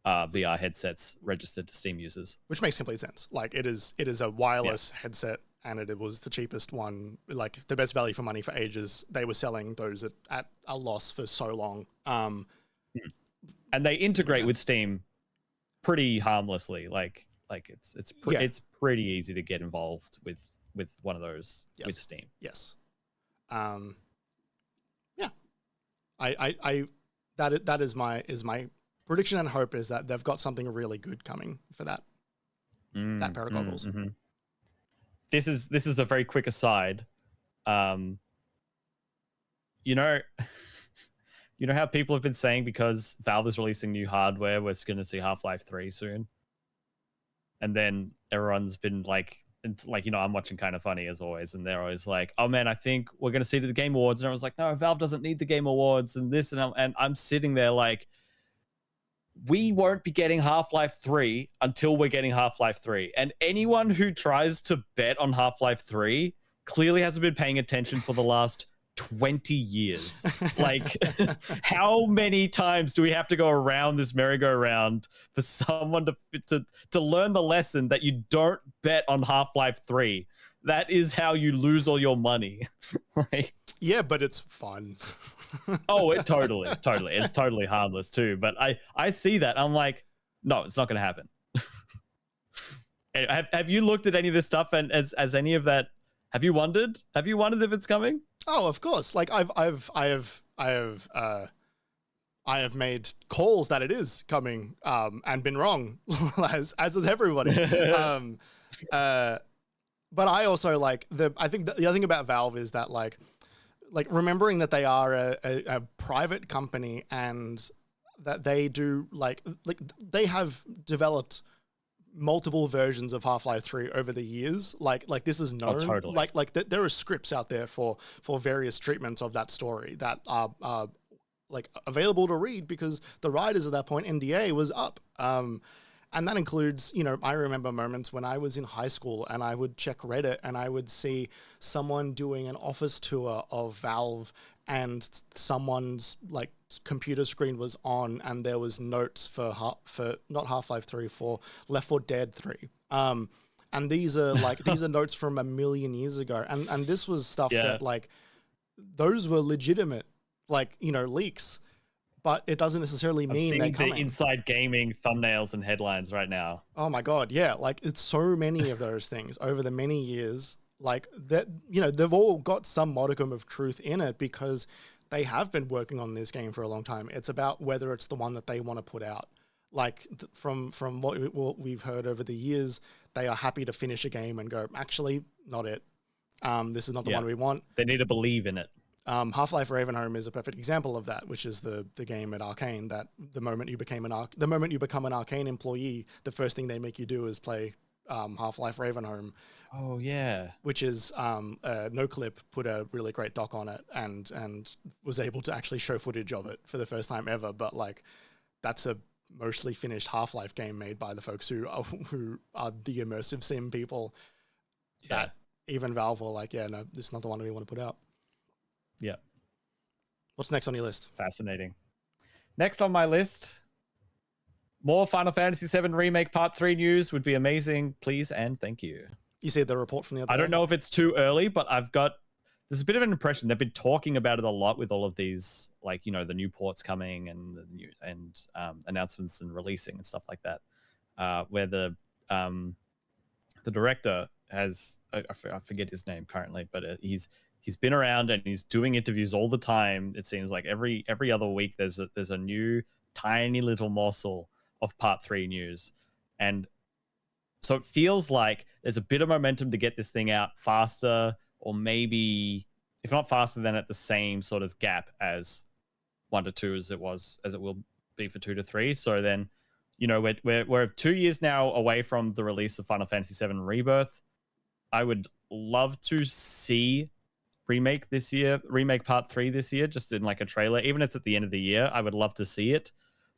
VR headsets registered to Steam users. Which makes complete sense. Like it is a wireless headset, and it was the cheapest one, like the best value for money for ages. They were selling those at a loss for so long. And they integrate with Steam pretty harmlessly. Like it's pretty easy to get involved with one of those with Steam. Yes. That is my prediction and hope is that they've got something really good coming for that pair of goggles. This is a very quick aside. You know how people have been saying because Valve is releasing new hardware, we're going to see Half-Life 3 soon. And then everyone's been like, I'm watching Kind of Funny as always, and they're always like, "Oh man, I think we're going to see it at the Game Awards." And I was like, "No, Valve doesn't need the Game Awards and this," and I'm sitting there like, we won't be getting Half-Life 3 until we're getting Half-Life 3. And anyone who tries to bet on Half-Life 3 clearly hasn't been paying attention for the last 20 years. Like, how many times do we have to go around this merry-go-round for someone to learn the lesson that you don't bet on Half-Life 3? That is how you lose all your money. Like, yeah, but it's fun. Oh, it totally. It's totally harmless too. But I see that. I'm like, no, it's not going to happen. Have you looked at any of this stuff, and as any of that? Have you wondered? Have you wondered if it's coming? Oh, of course. Like I have made calls that it is coming, and been wrong, as has everybody. But I also I think the other thing about Valve is that like remembering that they are a private company and that they do like they have developed multiple versions of Half-Life 3 over the years. Like this is known. Oh, totally. There are scripts out there for various treatments of that story that are like available to read because the writers at that point NDA was up. And that includes, I remember moments when I was in high school and I would check Reddit and I would see someone doing an office tour of Valve and someone's like computer screen was on and there was notes for not Half-Life 3, for Left 4 Dead 3. And these are notes from a million years ago. And this was stuff that like, those were legitimate, leaks. But it doesn't necessarily mean they're coming. The Inside Gaming thumbnails and headlines right now. Oh my God, yeah. Like it's so many of those things over the many years. Like that, they've all got some modicum of truth in it because they have been working on this game for a long time. It's about whether it's the one that they want to put out. Like from what we've heard over the years, they are happy to finish a game and go, actually, not it. This is not the one we want. They need to believe in it. Half-Life Ravenholm is a perfect example of that, which is the game at Arcane that the moment you become an Arcane employee, the first thing they make you do is play Half-Life Ravenholm. Oh yeah. Which is NoClip put a really great doc on it and was able to actually show footage of it for the first time ever. But like, that's a mostly finished Half-Life game made by the folks who are the immersive sim people. Yeah. That even Valve were like, yeah, no, this is not the one we want to put out. Yeah. What's next on your list? Fascinating. Next on my list, more Final Fantasy VII Remake Part 3 news would be amazing. Please and thank you. You see the report from the other I day? don't know if it's too early, but there's a bit of an impression. They've been talking about it a lot with all of these, like, you know, the new ports coming and the new announcements and releasing and stuff like that, where the director has, I forget his name currently, but he's been around and he's doing interviews all the time. It seems like every other week there's a new tiny little morsel of Part 3 news. And so it feels like there's a bit of momentum to get this thing out faster, or maybe if not faster, then at the same sort of gap as 1 to 2 as it will be for 2 to 3. So then, you know, we're 2 years now away from the release of Final Fantasy VII Rebirth. I would love to see Remake Part 3 this year, just in like a trailer. Even if it's at the end of the year, I would love to see it.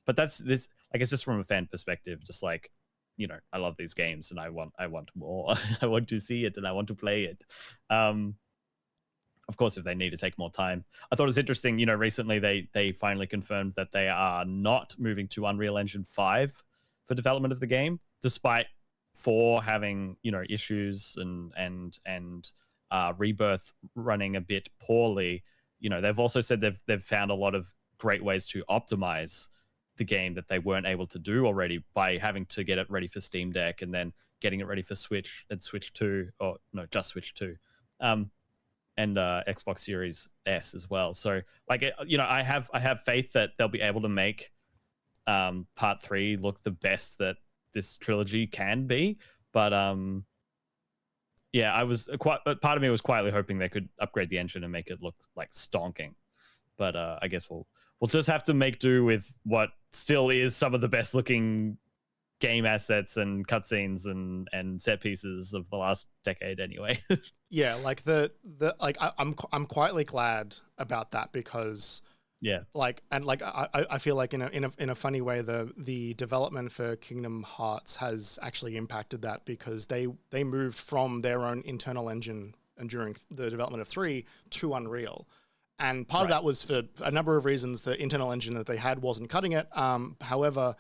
But that's this, I guess, just from a fan perspective, just like, you know, I love these games and I want more. I want to see it and I want to play it. Of course, if they need to take more time. I thought it was interesting, you know, recently they finally confirmed that they are not moving to Unreal Engine 5 for development of the game, despite 4 having, you know, issues and Rebirth running a bit poorly. You know, they've also said they've found a lot of great ways to optimize the game that they weren't able to do already by having to get it ready for Steam Deck and then getting it ready for Switch and Switch 2, or no, just Switch 2, and Xbox Series S as well. So, like, you know, I have faith that they'll be able to make Part 3 look the best that this trilogy can be. But yeah, part of me was quietly hoping they could upgrade the engine and make it look like stonking. But I guess we'll just have to make do with what still is some of the best looking game assets and cutscenes and set pieces of the last decade anyway. Yeah, like I'm quietly glad about that, because I feel like in a funny way the development for Kingdom Hearts has actually impacted that, because they moved from their own internal engine and during the development of 3 to Unreal. And part of that was for a number of reasons. The internal engine that they had wasn't cutting it. However,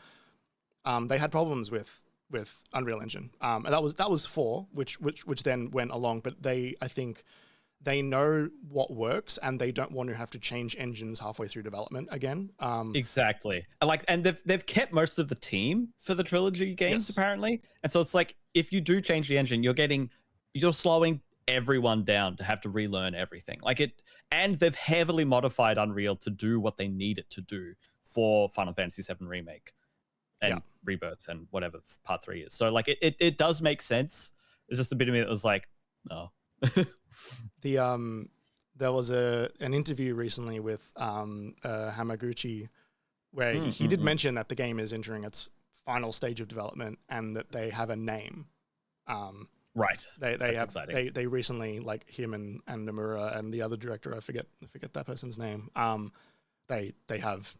they had problems with Unreal Engine, and that was 4, which then went along. But I think they know what works, and they don't want to have to change engines halfway through development again. Exactly. And they've kept most of the team for the trilogy games, apparently. And so it's like, if you do change the engine, you're slowing everyone down to have to relearn everything. And they've heavily modified Unreal to do what they need it to do for Final Fantasy VII Remake and Rebirth and whatever Part 3 is. So like it does make sense. There's just a bit of me that was like, oh. There was an interview recently with Hamaguchi where he did mention that the game is entering its final stage of development and that they have a name. Right. That's exciting. They recently, like him and Nomura and the other director, I forget that person's name. They have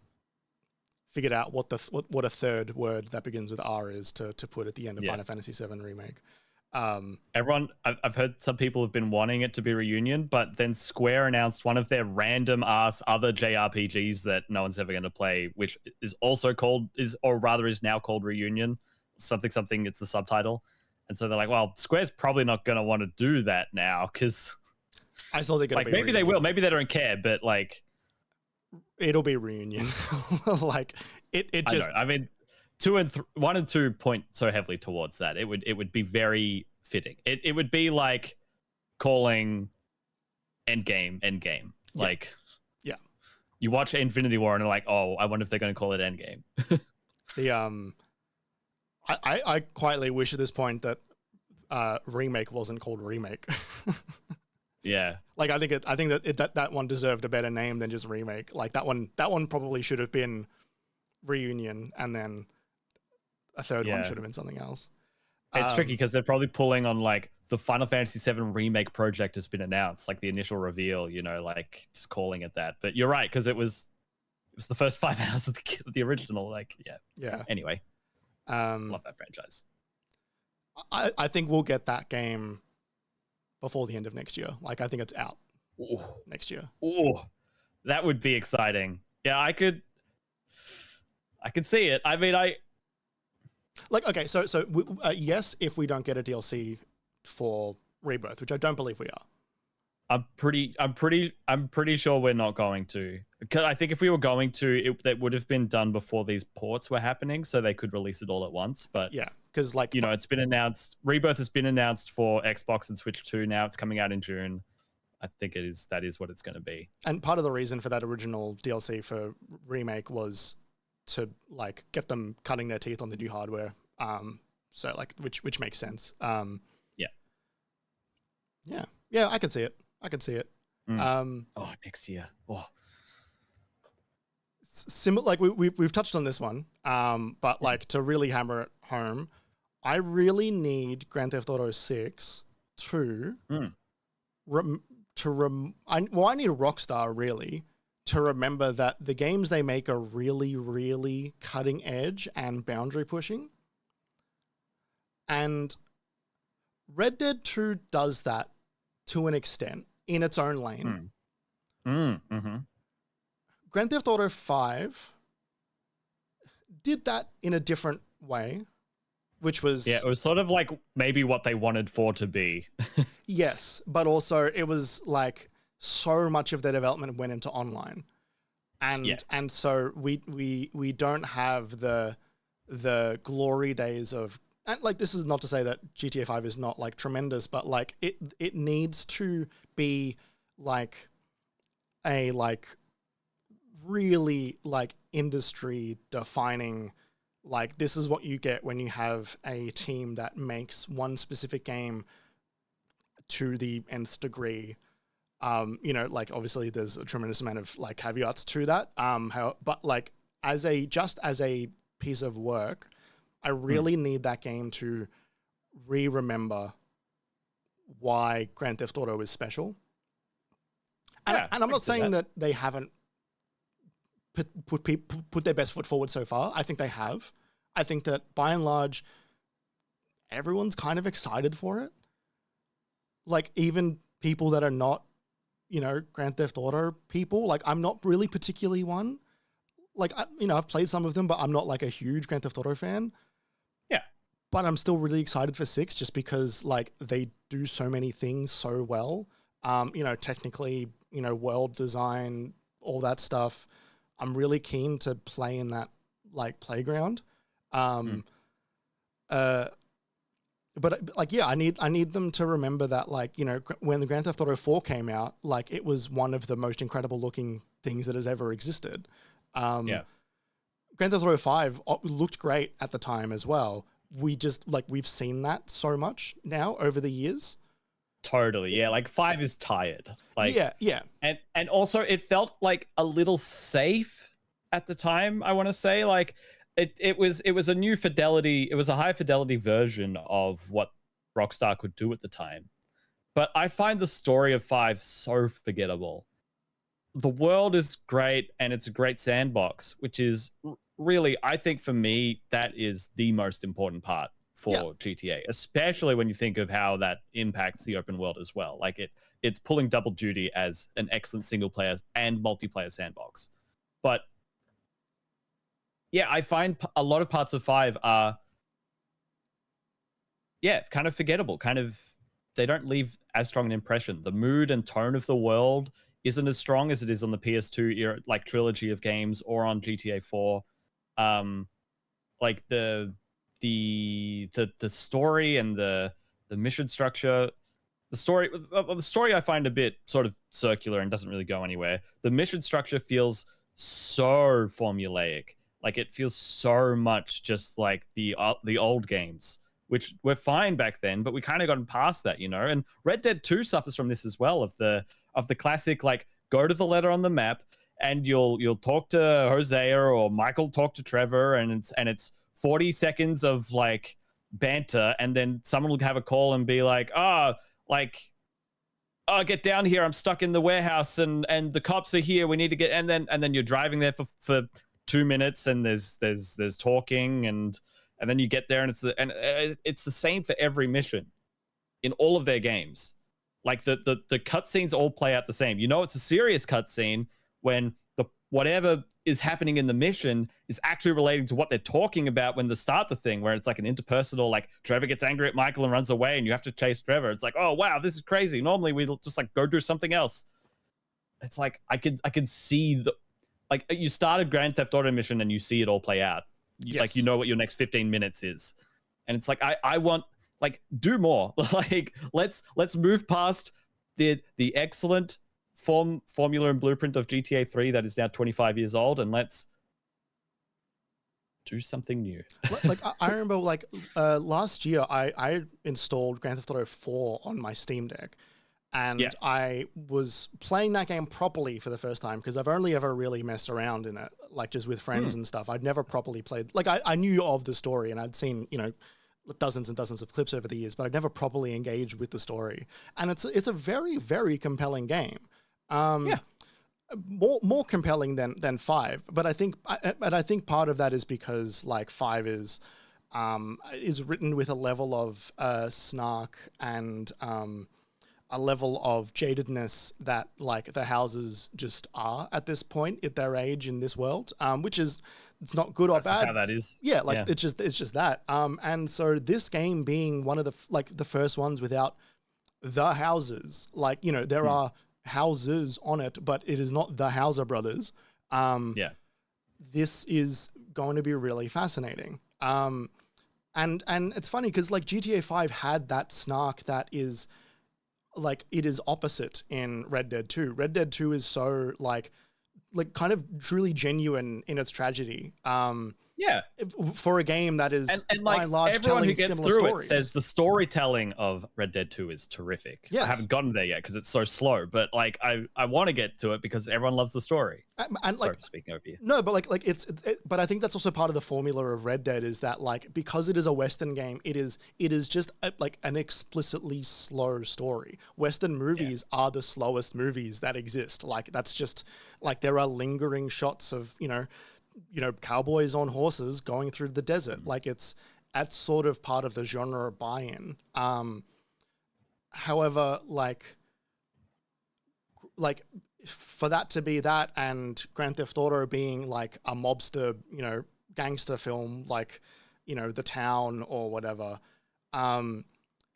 figured out what a third word that begins with R is to put at the end of Final Fantasy VII Remake. Everyone, I've heard some people have been wanting it to be Reunion, but then Square announced one of their random ass other JRPGs that no one's ever going to play, which is now called Reunion. Something. It's the subtitle. And so they're like, well, Square's probably not going to want to do that now, because I still think it'll be maybe Reunion. they will. Maybe they don't care, but like, it'll be Reunion. Like it just. I mean, 1 and 2 point so heavily towards that. It would be very fitting. It would be like calling Endgame. Yeah. Like, you watch Infinity War and are like, oh, I wonder if they're going to call it Endgame. The I quietly wish at this point that remake wasn't called remake. Yeah. Like I think that one deserved a better name than just remake. Like that one probably should have been reunion, and then a third one should have been something else. It's tricky because they're probably pulling on like the Final Fantasy VII remake project has been announced, like the initial reveal, you know, like just calling it that. But you're right, because it was the first 5 hours of the original. Like, yeah. Anyway, love that franchise. I think we'll get that game before the end of next year. Like, I think it's out next year. Oh, that would be exciting. Yeah, I could see it. I mean, like, okay, so yes, if we don't get a DLC for Rebirth, which I don't believe we are. I'm pretty sure we're not going to. Because I think if we were going to, that would have been done before these ports were happening, so they could release it all at once. But yeah, because like, you know, it's been announced. Rebirth has been announced for Xbox and Switch 2. Now it's coming out in June. I think that is what it's going to be. And part of the reason for that original DLC for Remake was to like get them cutting their teeth on the new hardware. So like, which makes sense. Yeah, I can see it. Next year. Oh, similar. Like we've touched on this one. But like to really hammer it home, I really need Grand Theft Auto 6 to I need Rockstar really to remember that the games they make are really, really cutting edge and boundary pushing. And Red Dead 2 does that to an extent in its own lane. Mm-hmm. Grand Theft Auto 5 did that in a different way, which was... Yeah, it was sort of like maybe what they wanted 4 to be. Yes, but also it was like so much of their development went into online. And so we don't have the glory days of... And like, this is not to say that GTA 5 is not like tremendous, but like it needs to be like a like really like industry defining, like this is what you get when you have a team that makes one specific game to the nth degree. You know, like obviously there's a tremendous amount of like caveats to that. But like as a piece of work, I really need that game to remember why Grand Theft Auto is special. And I'm not saying that they haven't put their best foot forward so far. I think they have. I think that by and large, everyone's kind of excited for it. Like even people that are not, you know, Grand Theft Auto people, like I'm not really particularly one. Like, I've played some of them, but I'm not like a huge Grand Theft Auto fan. Yeah. But I'm still really excited for 6 just because like they do so many things so well. You know, technically, you know, world design, all that stuff. I'm really keen to play in that like playground. But like, yeah, I need them to remember that, like, you know, when the Grand Theft Auto 4 came out, like it was one of the most incredible looking things that has ever existed. Grand Theft Auto 5 looked great at the time as well. We've seen that so much now over the years. Totally. Yeah. Like 5 is tired. Like, yeah. And also it felt like a little safe at the time. I want to say like it was a new fidelity. It was a high fidelity version of what Rockstar could do at the time. But I find the story of 5 so forgettable. The world is great and it's a great sandbox, which is really, I think for me, that is the most important part for GTA, especially when you think of how that impacts the open world as well. Like it's pulling double duty as an excellent single player and multiplayer sandbox. But yeah, I find a lot of parts of 5 are kind of forgettable, they don't leave as strong an impression. The mood and tone of the world isn't as strong as it is on the PS2 era, like trilogy of games, or on GTA 4. Like the story and the mission structure. The story I find a bit sort of circular and doesn't really go anywhere. The mission structure feels so formulaic. Like it feels so much just like the old games, which were fine back then, but we kind of gotten past that, you know. And Red Dead 2 suffers from this as well, of the classic, like, go to the letter on the map and you'll talk to Hosea, or Michael talk to Trevor, and it's 40 seconds of like banter, and then someone will have a call and be like, get down here, I'm stuck in the warehouse and the cops are here, we need to get, and then you're driving there for 2 minutes, and there's talking, and then you get there, and it's the same for every mission in all of their games. Like the cutscenes all play out the same. You know, it's a serious cutscene when whatever is happening in the mission is actually relating to what they're talking about when they start the thing, where it's like an interpersonal, like Trevor gets angry at Michael and runs away and you have to chase Trevor. It's like, oh wow, this is crazy. Normally we'd just like go do something else. It's like I could see like you started Grand Theft Auto mission and you see it all play out. Yes. Like you know what your next 15 minutes is. And it's like I want, like, do more. Like let's move past the excellent formula and blueprint of GTA 3 that is now 25 years old, and let's do something new. Like I remember, like last year, I installed Grand Theft Auto 4 on my Steam Deck, and I was playing that game properly for the first time, because I've only ever really messed around in it, like just with friends and stuff. I'd never properly played. Like I knew of the story, and I'd seen, you know, dozens and dozens of clips over the years, but I'd never properly engaged with the story. And it's a very, very compelling game. More compelling than 5, but I think part of that is because like 5 is written with a level of snark and a level of jadedness that like the houses just are at this point at their age in this world, which is, it's not good or bad. That's how that is. Yeah, like it's just that. And so this game being one of the first ones without the houses, like, you know, there are houses on it, but it is not the Hauser brothers. This is going to be really fascinating. And it's funny because like GTA 5 had that snark that is like, it is opposite in Red Dead 2. Red Dead 2 is so like kind of truly genuine in its tragedy. For a game that is and by like and large everyone who telling gets similar through stories. it says the storytelling of Red Dead 2 is terrific. Yes. I haven't gotten there yet because it's so slow, but like I want to get to it because everyone loves the story. And Sorry like, for speaking over you. no, but like but I think that's also part of the formula of Red Dead, is that like, because it is a Western game, it is just like an explicitly slow story. Western movies are the slowest movies that exist. Like that's just like, there are lingering shots of, you know, cowboys on horses going through the desert. Like that's sort of part of the genre buy-in. However, like for that to be that, and Grand Theft Auto being like a mobster, you know, gangster film, like, you know, The Town or whatever,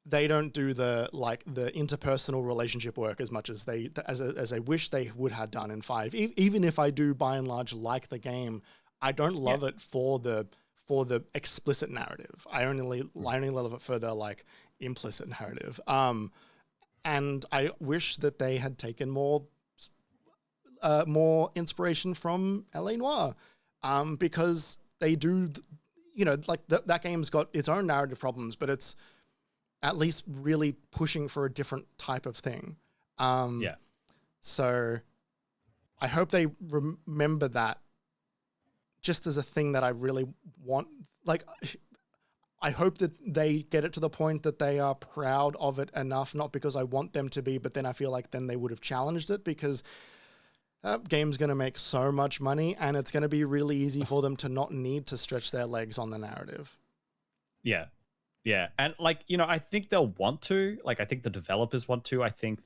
they don't do the interpersonal relationship work as much as as I wish they would have done in 5. Even if I do by and large like the game, I don't love it for the explicit narrative. I only love it for the like implicit narrative. And I wish that they had taken more inspiration from LA Noire, because they do, you know, like that game's got its own narrative problems, but it's at least really pushing for a different type of thing. So I hope they remember that just as a thing that I really want. Like, I hope that they get it to the point that they are proud of it enough, not because I want them to be, but then I feel like then they would have challenged it, because that game's going to make so much money and it's going to be really easy for them to not need to stretch their legs on the narrative. Yeah. And like, you know, I think they'll want to, like, I think the developers want to, I think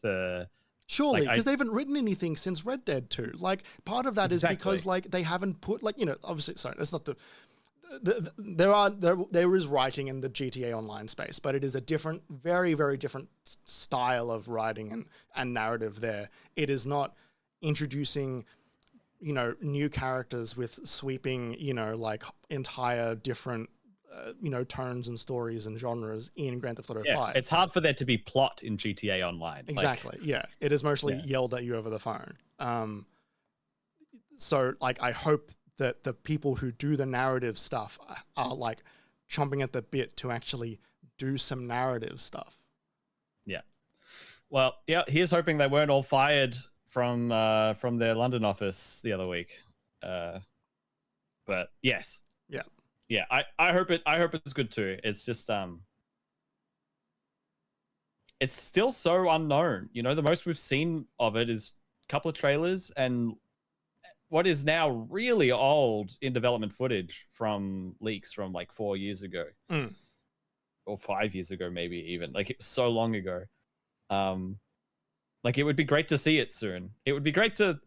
surely, because they haven't written anything since Red Dead 2. Like, part of that is because like they haven't put, like, you know, obviously, sorry, that's not there is writing in the GTA Online space, but it is a different, very, very different style of writing and narrative there. It is not introducing, you know, new characters with sweeping, you know, like entire different, you know, tones and stories and genres in Grand Theft Auto 5. It's hard for there to be plot in GTA Online. Exactly. Like, it is mostly yelled at you over the phone. So like, I hope that the people who do the narrative stuff are like chomping at the bit to actually do some narrative stuff. Yeah. Well, yeah, here's hoping they weren't all fired from their London office the other week. But yes. Yeah, I hope it's good too. It's just it's still so unknown. You know, the most we've seen of it is a couple of trailers and what is now really old in development footage from leaks from like 4 years ago. Or 5 years ago, maybe even. Like, it was so long ago. Like, it would be great to see it soon. It would be great to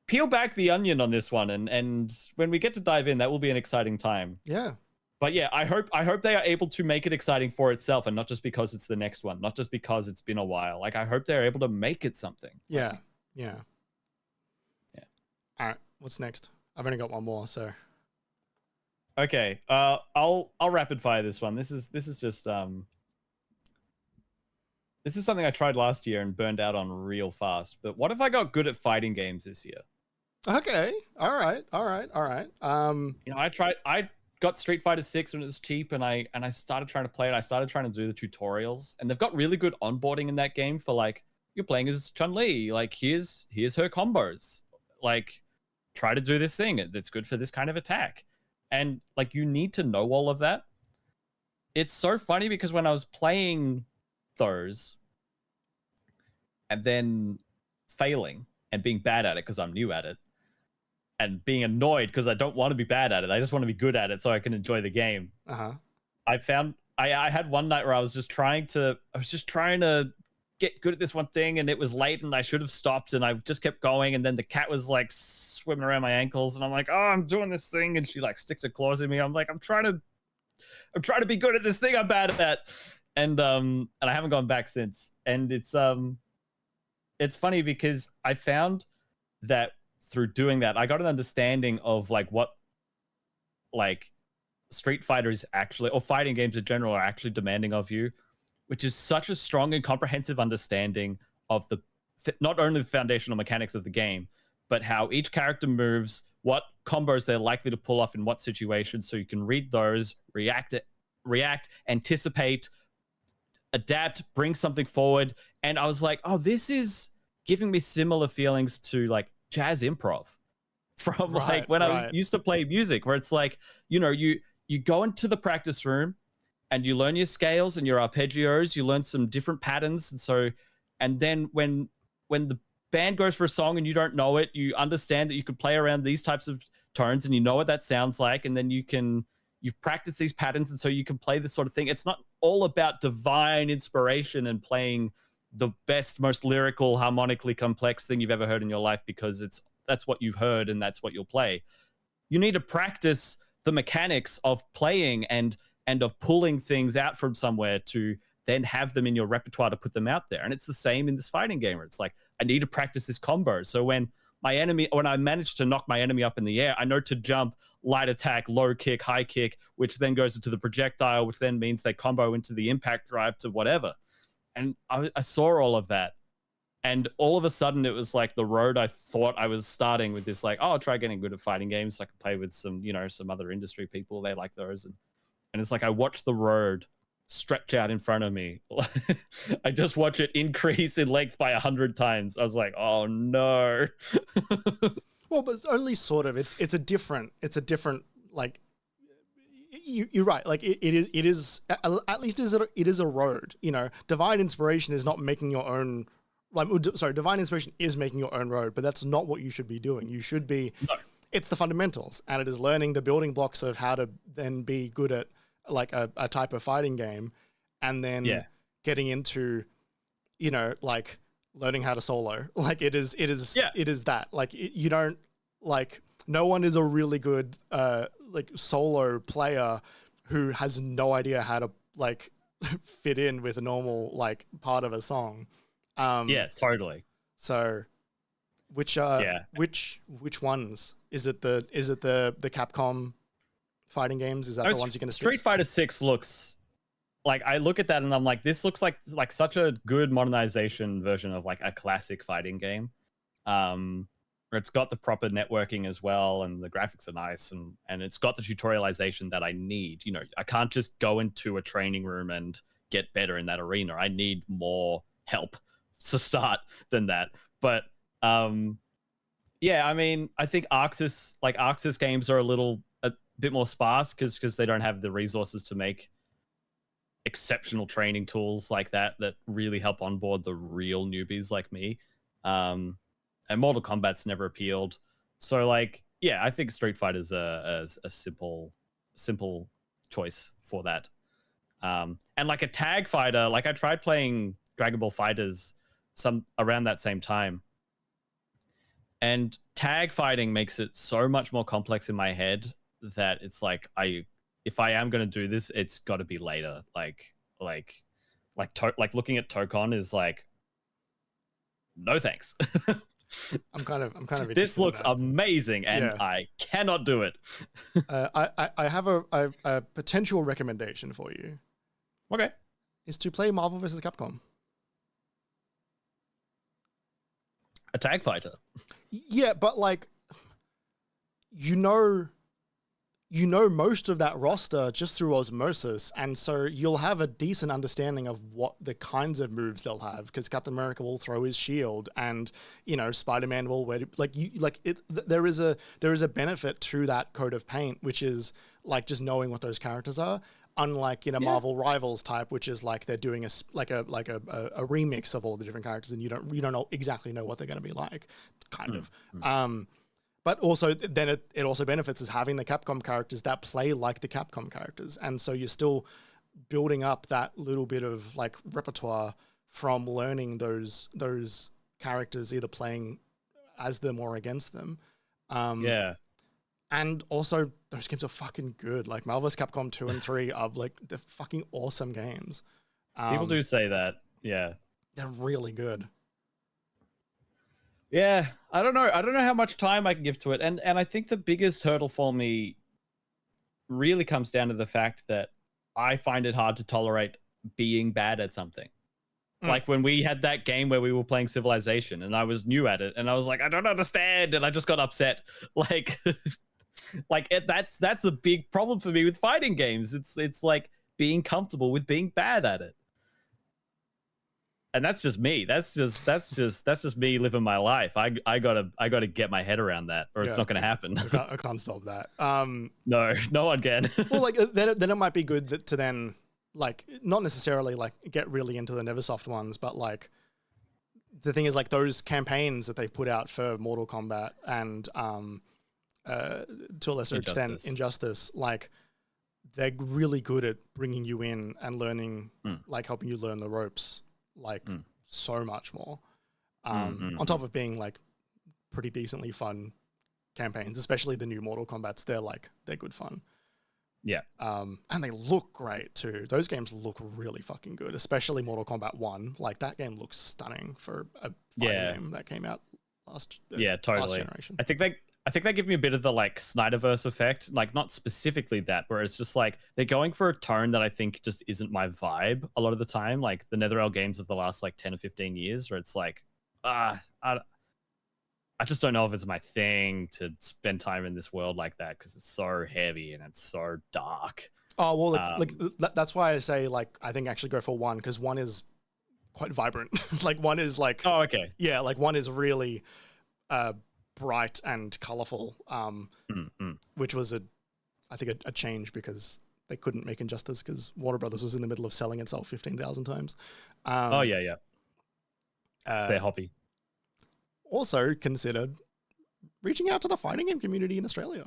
peel back the onion on this one, and when we get to dive in, that will be an exciting time. Yeah. But yeah, I hope they are able to make it exciting for itself, and not just because it's the next one, not just because it's been a while. Like, I hope they're able to make it something. Yeah. Yeah. All right. What's next? I've only got one more, so. Okay. I'll rapid fire this one. This is just this is something I tried last year and burned out on real fast. But what if I got good at fighting games this year? Okay. All right. You know, I got Street Fighter 6 when it was cheap, and I started trying to play it. I started trying to do the tutorials, and they've got really good onboarding in that game for like, you're playing as Chun-Li, like here's her combos. Like, try to do this thing that's good for this kind of attack. And like, you need to know all of that. It's so funny because when I was playing those and then failing and being bad at it because I'm new at it, and being annoyed because I don't want to be bad at it, I just want to be good at it so I can enjoy the game. I found I had one night where I was just trying to get good at this one thing, and it was late and I should have stopped, and I just kept going, and then the cat was like swimming around my ankles, and I'm like, oh, I'm doing this thing, and she like sticks her claws in me. I'm like, I'm trying to be good at this thing I'm bad at. And I haven't gone back since. And it's funny because I found that through doing that, I got an understanding of like what like Street Fighter is actually, or fighting games in general, are actually demanding of you, which is such a strong and comprehensive understanding of not only the foundational mechanics of the game, but how each character moves, what combos they're likely to pull off in what situations, so you can read those, react, anticipate, adapt, bring something forward. And I was like, oh, this is giving me similar feelings to like jazz improv from like when I was used to play music, where it's like, you know, you go into the practice room and you learn your scales and your arpeggios, you learn some different patterns. And then when the band goes for a song and you don't know it, you understand that you can play around these types of tones and you know what that sounds like. And then you've practiced these patterns, and so you can play this sort of thing. It's not all about divine inspiration and playing the best, most lyrical, harmonically complex thing you've ever heard in your life because that's what you've heard and that's what you'll play. You need to practice the mechanics of playing and of pulling things out from somewhere to then have them in your repertoire to put them out there. And it's the same in this fighting game where it's like, I need to practice this combo. So when I manage to knock my enemy up in the air, I know to jump, light attack, low kick, high kick, which then goes into the projectile, which then means they combo into the impact drive to whatever. And I saw all of that. And all of a sudden, it was like the road I thought I was starting with this, like, oh, I'll try getting good at fighting games so I can play with some other industry people. They like those. And it's like I watched the road stretch out in front of me. I just watch it increase in length by 100 times. I was like, oh no. Well, but it's only sort of. It's a different like. You're right. Like it is at least it is a road. You know, divine inspiration is not making your own. Divine inspiration is making your own road, but that's not what you should be doing. You should be. No. It's the fundamentals, and it is learning the building blocks of how to then be good at like a type of fighting game, and then getting into, you know, like learning how to solo. Like it is that. Like you don't like. No one is a really good like solo player who has no idea how to like fit in with a normal like part of a song. Yeah, totally. So which ones? Is it the Capcom fighting games? Is that the ones you're going to Street Fighter 6 looks like, I look at that and I'm like, this looks like such a good modernization version of like a classic fighting game. where it's got the proper networking as well, and the graphics are nice, and it's got the tutorialization that I need. You know, I can't just go into a training room and get better in that arena. I need more help to start than that. But yeah, I mean, I think Arxis games are a bit more sparse because they don't have the resources to make exceptional training tools like that really help onboard the real newbies like me. And Mortal Kombat's never appealed. So like, yeah, I think Street Fighter's a simple choice for that. And like a tag fighter, like I tried playing Dragon Ball Fighters around that same time. And tag fighting makes it so much more complex in my head that it's like if I am going to do this, it's got to be later. Like looking at Tokon is like, no thanks. I'm kind of. This looks amazing, and yeah. I cannot do it. I have a potential recommendation for you. Okay, is to play Marvel vs. Capcom. A tag fighter. Yeah, but like, you know most of that roster just through osmosis, and so you'll have a decent understanding of what the kinds of moves they'll have, because Captain America will throw his shield, and you know Spider-Man will there is a benefit to that coat of paint, which is like just knowing what those characters are. Unlike Marvel Rivals type, which is like they're doing a remix of all the different characters, and you don't exactly know what they're going to be like, kind of. But also then it also benefits as having the Capcom characters that play like the Capcom characters, and so you're still building up that little bit of like repertoire from learning those characters, either playing as them or against them. And also, those games are fucking good. Like Marvel vs. Capcom 2 and 3 are like, they're fucking awesome games. People do say that. Yeah. They're really good. Yeah. I don't know how much time I can give to it. And I think the biggest hurdle for me really comes down to the fact that I find it hard to tolerate being bad at something. Like when we had that game where we were playing Civilization and I was new at it and I was like, I don't understand. And I just got upset. Like... that's the big problem for me with fighting games. It's like being comfortable with being bad at it, and that's just me. That's just me living my life. I gotta get my head around that, or it's not gonna happen. I can't stop that. No one can. Well, like then it might be good to then like not necessarily like get really into the Neversoft ones, but like the thing is like those campaigns that they've put out for Mortal Kombat and to a lesser extent Injustice, like they're really good at bringing you in and learning, like helping you learn the ropes, like so much more. On top of being like pretty decently fun campaigns, especially the new Mortal Kombats, they're good fun. Yeah. And they look great too. Those games look really fucking good, especially Mortal Kombat 1. Like that game looks stunning for a fighting game that came out last generation. I think they give me a bit of the like Snyderverse effect, like not specifically that, where it's just like they're going for a tone that I think just isn't my vibe a lot of the time. Like the NetherRealm games of the last like 10 or 15 years, where it's like, I just don't know if it's my thing to spend time in this world like that because it's so heavy and it's so dark. Oh, well, that's why I say like I think actually go for 1, because 1 is quite vibrant. Like 1 is like, oh, okay. Yeah, like 1 is really bright and colorful, which was I think a change because they couldn't make Injustice because Warner Brothers was in the middle of selling itself 15,000 times. It's their hobby. Also considered reaching out to the fighting game community in Australia.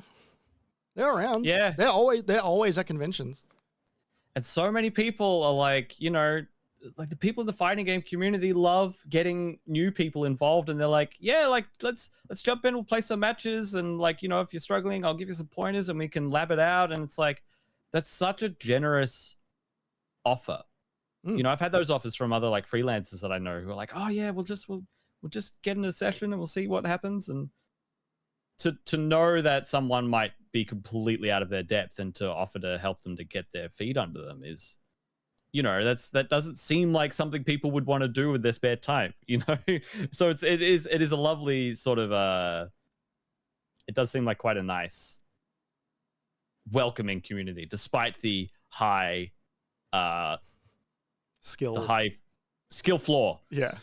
They're around. Yeah. They're always at conventions. And so many people are like, like the people in the fighting game community love getting new people involved, and they're like, yeah, like let's jump in, we'll play some matches, and like, if you're struggling, I'll give you some pointers and we can lab it out. And it's like, that's such a generous offer. I've had those offers from other like freelancers that I know who are like, oh yeah, we'll just get in a session and we'll see what happens. And to know that someone might be completely out of their depth and to offer to help them to get their feet under them is, that doesn't seem like something people would want to do with their spare time, So it is a lovely sort of it does seem like quite a nice welcoming community, despite the high skill floor. Yeah.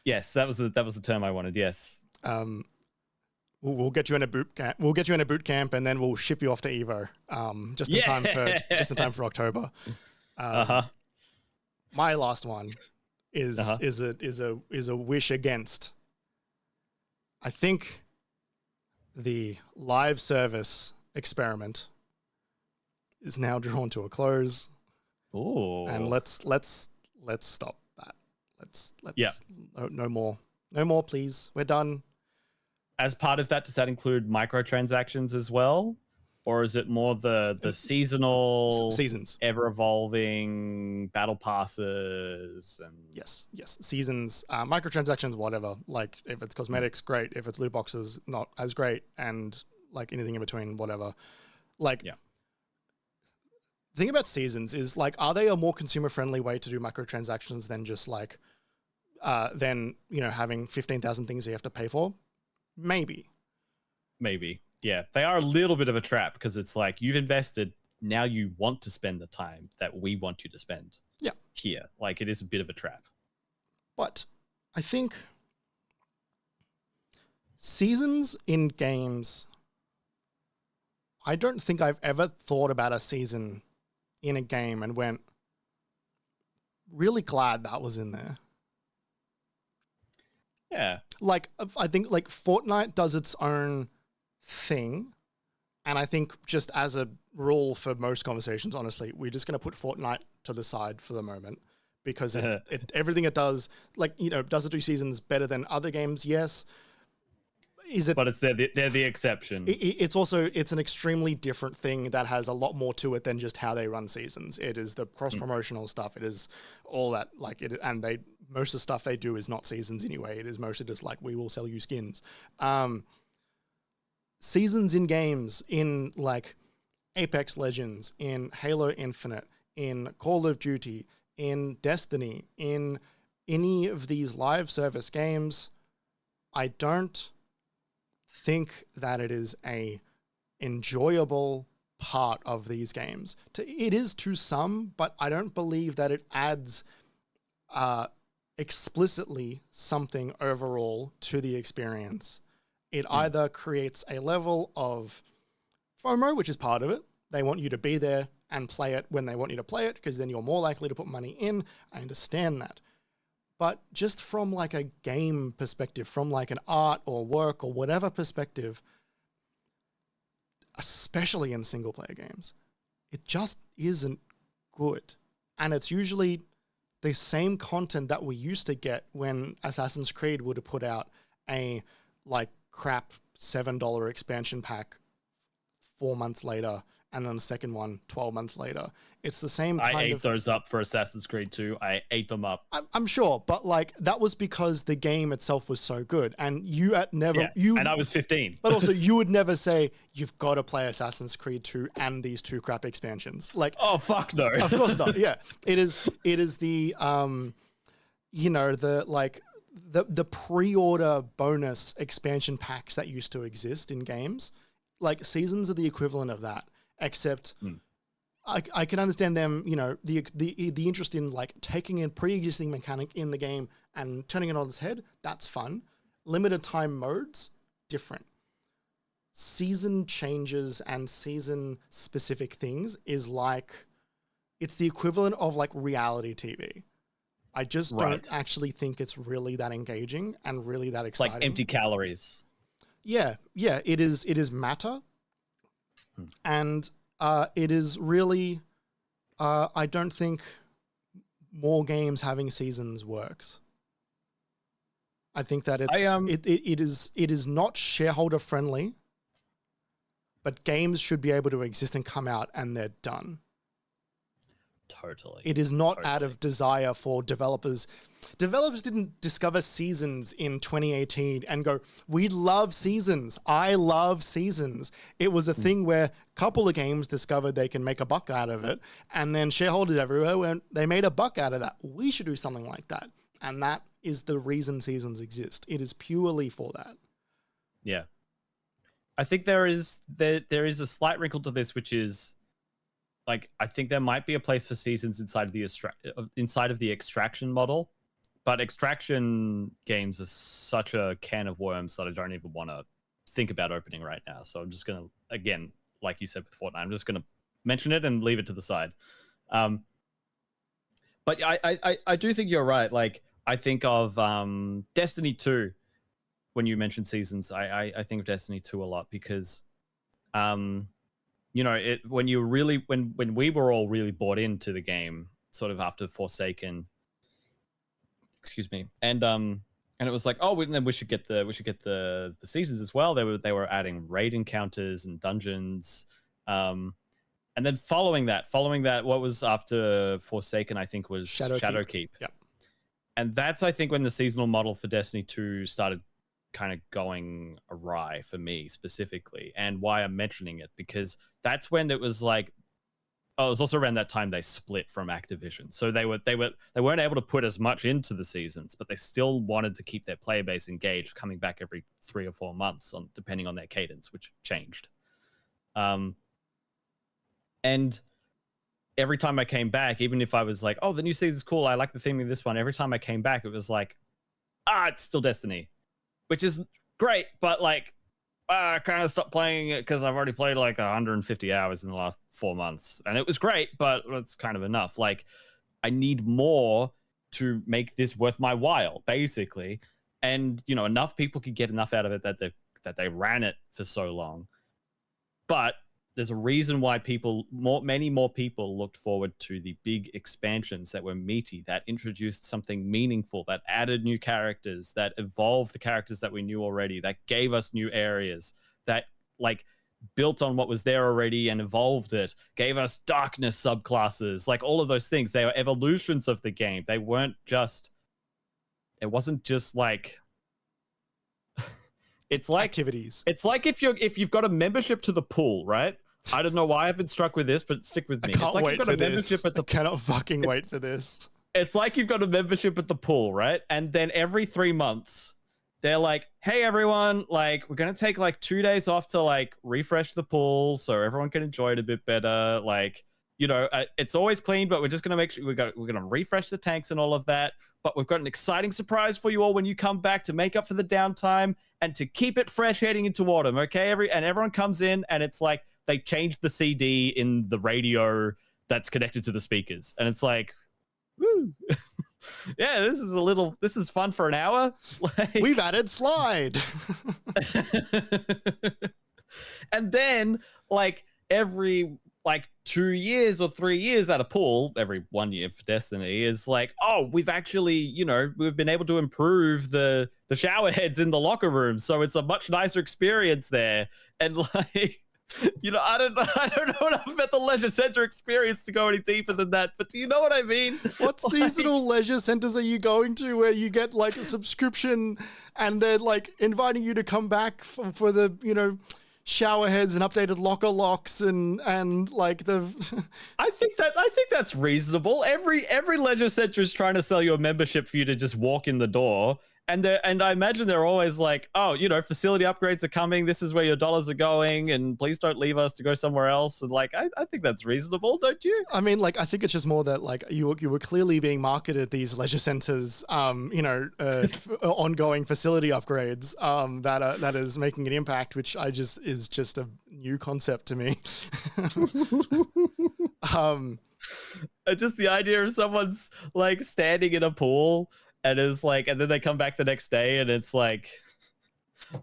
Yes, that was the term I wanted. Yes. We'll get you in a boot camp. We'll get you in a boot camp, and then we'll ship you off to Evo. Just in time for October. My last one is a wish against. I think the live service experiment is now drawn to a close. Ooh. And let's stop that. Let's no more, please. We're done. As part of that, does that include microtransactions as well? Or is it more the seasonal, seasons, ever evolving battle passes? And yes, seasons, microtransactions, whatever. Like if it's cosmetics, great. If it's loot boxes, not as great. And like anything in between, whatever. Like, the thing about seasons is like, are they a more consumer friendly way to do microtransactions than just like, having 15,000 things you have to pay for? Maybe. Yeah, they are a little bit of a trap because it's like you've invested, now you want to spend the time that we want you to spend. Yeah. Here, like it is a bit of a trap. But I think seasons in games, I don't think I've ever thought about a season in a game and went, really glad that was in there. Yeah. Like, I think like Fortnite does its own thing. And I think just as a rule for most conversations, honestly, we're just going to put Fortnite to the side for the moment because everything it does, like, does it do seasons better than other games? Yes. But they're the exception. It's an extremely different thing that has a lot more to it than just how they run seasons. It is the cross promotional stuff. It is all that, like it, and most of the stuff they do is not seasons anyway. It is mostly just like, we will sell you skins. Seasons in games, in like Apex Legends, in Halo Infinite, in Call of Duty, in Destiny, in any of these live service games, I don't think that it is a enjoyable part of these games. It is to some, but I don't believe that it adds explicitly something overall to the experience. It either creates a level of FOMO, which is part of it. They want you to be there and play it when they want you to play it, because then you're more likely to put money in. I understand that. But just from like a game perspective, from like an art or work or whatever perspective, especially in single player games, it just isn't good. And it's usually the same content that we used to get when Assassin's Creed would have put out a like crap $7 expansion pack 4 months later, and then the second one 12 months later. It's the same kind of... I ate those up for Assassin's Creed 2. I ate them up. I'm sure, but like that was because the game itself was so good, and and I was 15. But also, you would never say you've got to play Assassin's Creed 2 and these two crap expansions. Like, oh fuck no, of course not. Yeah, it is the the pre-order bonus expansion packs that used to exist in games. Like seasons are the equivalent of that, except. I can understand them, the interest in like taking a pre-existing mechanic in the game and turning it on its head. That's fun. Limited time modes, different. Season changes and season specific things is like, it's the equivalent of like reality TV. I just don't actually think it's really that engaging and really that exciting. It's like empty calories. Yeah. It is matter. And it is really, I don't think more games having seasons works. I think that it is not shareholder friendly, but games should be able to exist and come out and they're done. Totally. It is not out of desire for developers. Developers didn't discover seasons in 2018 and go, we love seasons. I love seasons. It was a thing where a couple of games discovered they can make a buck out of it, and then shareholders everywhere went, they made a buck out of that. We should do something like that. And that is the reason seasons exist. It is purely for that. Yeah. I think there is a slight wrinkle to this, which is, like, I think there might be a place for seasons inside of the extraction model. But extraction games are such a can of worms that I don't even want to think about opening right now. So I'm just going to, again, like you said with Fortnite, I'm just going to mention it and leave it to the side. But I do think you're right. Like, I think of Destiny 2 when you mentioned seasons. I think of Destiny 2 a lot because, when we were all really bought into the game, sort of after Forsaken. Excuse me, and it was like, oh, then we should get the seasons as well. They were adding raid encounters and dungeons, and then following that, what was after Forsaken, I think, was Shadowkeep. Yep. And that's, I think, when the seasonal model for Destiny 2 started kind of going awry for me specifically, and why I'm mentioning it, because that's when it was like, oh, it was also around that time they split from Activision. So they weren't able to put as much into the seasons, but they still wanted to keep their player base engaged, coming back every 3 or 4 months, depending on their cadence, which changed. And every time I came back, even if I was like, oh, the new season's cool, I like the theme of this one, every time I came back, it was like, it's still Destiny, which is great, but like, I kind of stopped playing it because I've already played like 150 hours in the last 4 months, and it was great, but it's kind of enough. Like, I need more to make this worth my while, basically. And enough people could get enough out of it that they ran it for so long. But there's a reason why many more people looked forward to the big expansions that were meaty, that introduced something meaningful, that added new characters, that evolved the characters that we knew already, that gave us new areas, that like built on what was there already and evolved it, gave us darkness subclasses, like all of those things. They were evolutions of the game. It wasn't just like, it's like activities. It's like if you've got a membership to the pool, right? I don't know why I've been struck with this, but stick with me. I can't it's like wait you've got for a membership this. at the I cannot fucking wait for this. It's like you've got a membership at the pool, right? And then every 3 months, they're like, hey, everyone, like, we're going to take like 2 days off to like refresh the pool so everyone can enjoy it a bit better. Like, it's always clean, but we're just going to make sure we're going to refresh the tanks and all of that. But we've got an exciting surprise for you all when you come back to make up for the downtime and to keep it fresh heading into autumn, okay? And everyone comes in, and it's like they changed the CD in the radio that's connected to the speakers. And it's like, woo. Yeah, this is fun for an hour. Like, we've added slide. And then, like, every 2 years or 3 years at a pool, every 1 year for Destiny, is like, oh, we've actually, we've been able to improve the shower heads in the locker room, so it's a much nicer experience there. And like, I don't know enough about the leisure center experience to go any deeper than that, but do you know what I mean? What seasonal leisure centers are you going to where you get like a subscription and they're like inviting you to come back for the, shower heads and updated locker locks and like the I think that's reasonable. Every leisure center is trying to sell you a membership for you to just walk in the door, and I imagine they're always like, oh, facility upgrades are coming, this is where your dollars are going, and please don't leave us to go somewhere else. And like, I think that's reasonable, don't you? I mean, like, I think it's just more that like you were clearly being marketed these leisure centers, ongoing facility upgrades that is making an impact, which is just a new concept to me. Just the idea of someone's like standing in a pool and is like, and then they come back the next day and it's like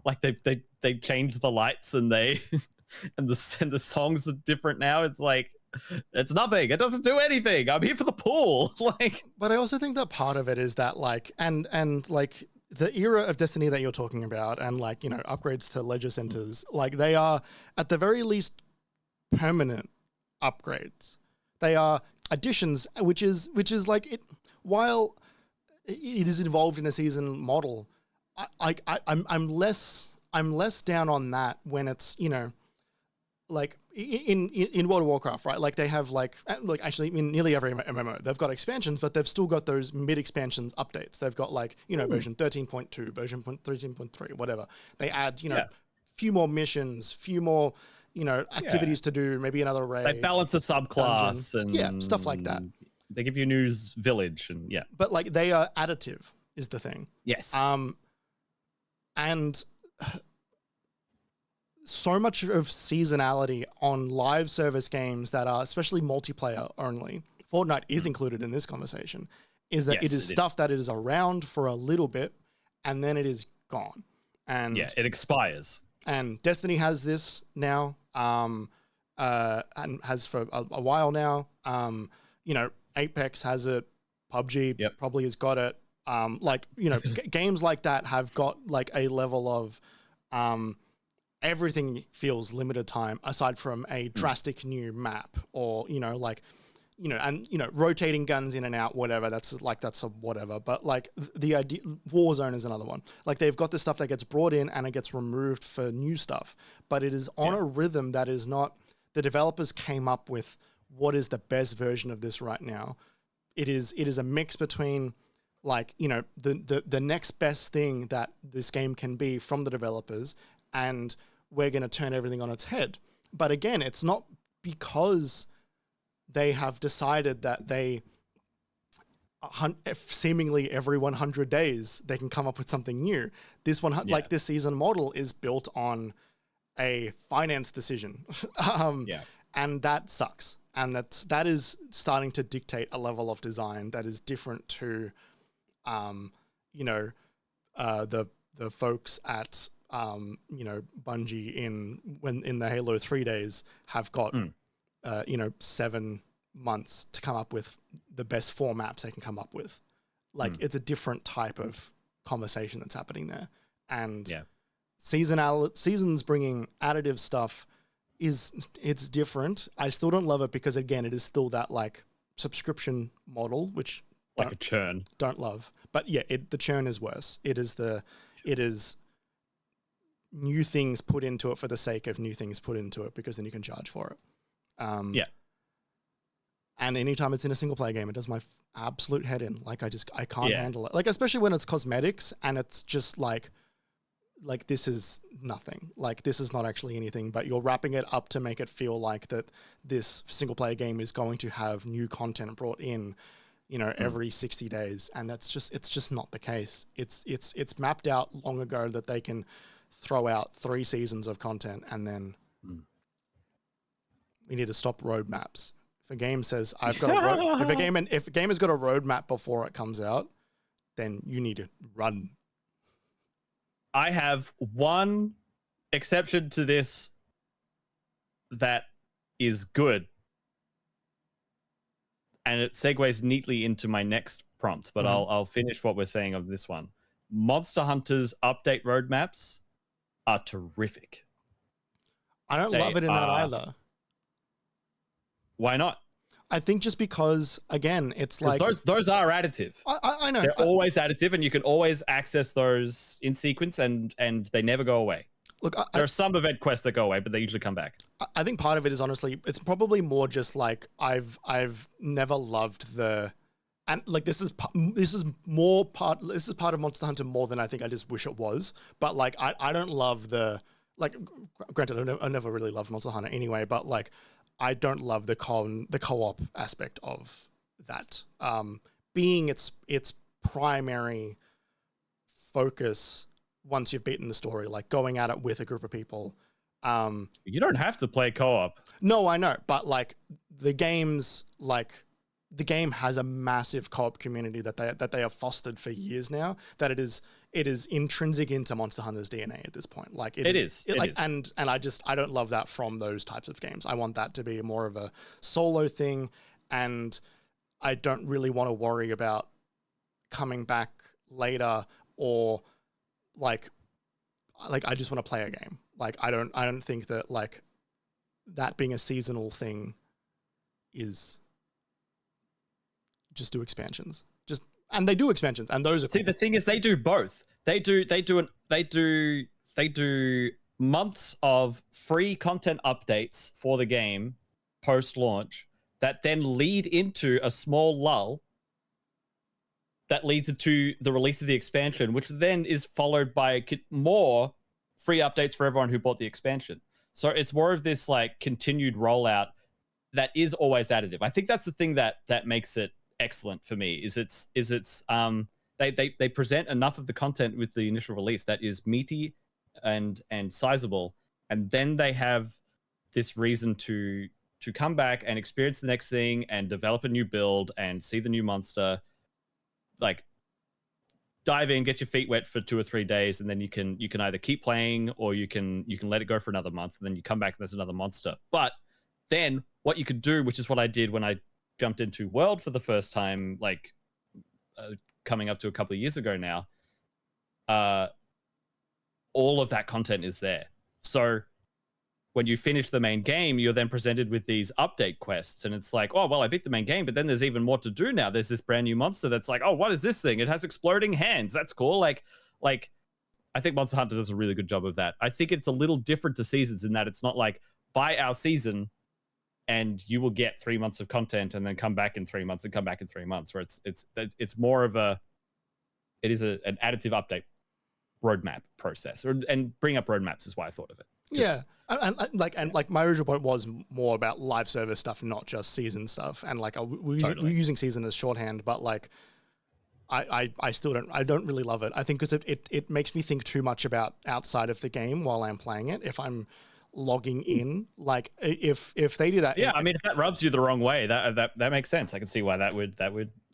they changed the lights and they and the songs are different now. It's like, it's nothing. It doesn't do anything. I'm here for the pool. Like, but I also think that part of it is that like, and like the era of Destiny that you're talking about, and like, upgrades to leisure centers, like they are at the very least permanent upgrades. They are additions, which is like it. While it is involved in a season model, I'm less down on that when it's, you know, like in World of Warcraft, right? Like they have like actually in nearly every MMO, they've got expansions, but they've still got those mid expansions updates. They've got like, you know, version 13.2, version 13.3, whatever. They add, you know, few more missions, few more, you know, activities to do, maybe another raid. They balance a subclass dungeon. and stuff like that. They give you a new village and But like they are additive is the thing. Yes. And so much of seasonality on live service games that are especially multiplayer only, Fortnite is included in this conversation, is that it is stuff that is around for a little bit and then it is gone. And it expires. And Destiny has this now, and has for a while now. You know, Apex has it, PUBG probably has got it. Like, you know, games like that have got like a level of everything feels limited time aside from a drastic new map or, you know, like, you know, and, you know, rotating guns in and out, whatever. That's a whatever. But like the idea, Warzone is another one. Like they've got this stuff that gets brought in and it gets removed for new stuff, but it is on a rhythm that is not, the developers came up with what is the best version of this right now. It is a mix between like, you know, the next best thing that this game can be from the developers, and we're going to turn everything on its head. But again, it's not because they have decided that they seemingly every 100 days they can come up with something new. This one, like this season model, is built on a finance decision, and that sucks. And that is starting to dictate a level of design that is different to, you know, the folks at you know, Bungie in the Halo 3 days have got you know, 7 months to come up with the best 4 maps they can come up with. Like it's a different type of conversation that's happening there. And seasons bringing additive stuff it's different. I still don't love it because again, it is still that like subscription model, which like a churn. Don't love. But yeah, the churn is worse. It is new things put into it for the sake of new things put into it, because then you can charge for it. And anytime it's in a single player game, it does my absolute head in. Like I can't handle it. Like especially when it's cosmetics and it's just like this is nothing. Like this is not actually anything, but you're wrapping it up to make it feel like that this single player game is going to have new content brought in, you know, every 60 days. And it's just not the case. It's mapped out long ago that they can throw out 3 seasons of content and then we need to stop roadmaps. If a game says I've got if a game has got a roadmap before it comes out, then you need to run. I have one exception to this that is good, and it segues neatly into my next prompt, but I'll finish what we're saying of this one. Monster Hunter's update roadmaps are terrific. I don't love it in that either. Why not? I think just because, again, it's like... Those are additive. I know. They're always additive, and you can always access those in sequence, and they never go away. Look, there are some event quests that go away, but they usually come back. I think part of it is honestly, it's probably more just like I've never loved the... And like this is part of Monster Hunter more than I think I just wish it was. But like I don't love the... Like, granted, I never really loved Monster Hunter anyway, but like... I don't love the co-op aspect of that. Being its primary focus once you've beaten the story, like going at it with a group of people. You don't have to play co-op. No, I know, but like the game has a massive co-op community that they have fostered for years now. That it is intrinsic into Monster Hunter's DNA at this point. Like it is. And I don't love that from those types of games. I want that to be more of a solo thing, and I don't really want to worry about coming back later or like I just want to play a game. Like I don't think that like that being a seasonal thing is just do expansions. And they do expansions, and those are See, cool. the thing is, they do both. They do months of free content updates for the game post-launch that then lead into a small lull that leads to the release of the expansion, which then is followed by more free updates for everyone who bought the expansion. So it's more of this like continued rollout that is always additive. I think that's the thing that makes it excellent for me. They present enough of the content with the initial release that is meaty and sizable, and then they have this reason to come back and experience the next thing and develop a new build and see the new monster. Like, dive in, get your feet wet for 2 or 3 days, and then you can either keep playing or you can let it go for another month, and then you come back and there's another monster. But then what you could do, which is what I did when I jumped into World for the first time, like coming up to a couple of years ago now, all of that content is there. So when you finish the main game, you're then presented with these update quests, and it's like, oh, well, I beat the main game, but then there's even more to do now. There's this brand new monster that's like, oh, what is this thing? It has exploding hands. That's cool. Like I think Monster Hunter does a really good job of that. I think it's a little different to Seasons in that it's not like, buy our season and you will get 3 months of content and then come back in 3 months and come back in 3 months, where it's more of an additive update roadmap process, and bring up roadmaps is why I thought of it. Yeah, and my original point was more about live service stuff, not just season stuff. And like we're using season as shorthand, but like I still don't really love it. I think because it makes me think too much about outside of the game while I'm playing it. If I'm logging in, like if they do that, I mean, if that rubs you the wrong way, that makes sense. I can see why that would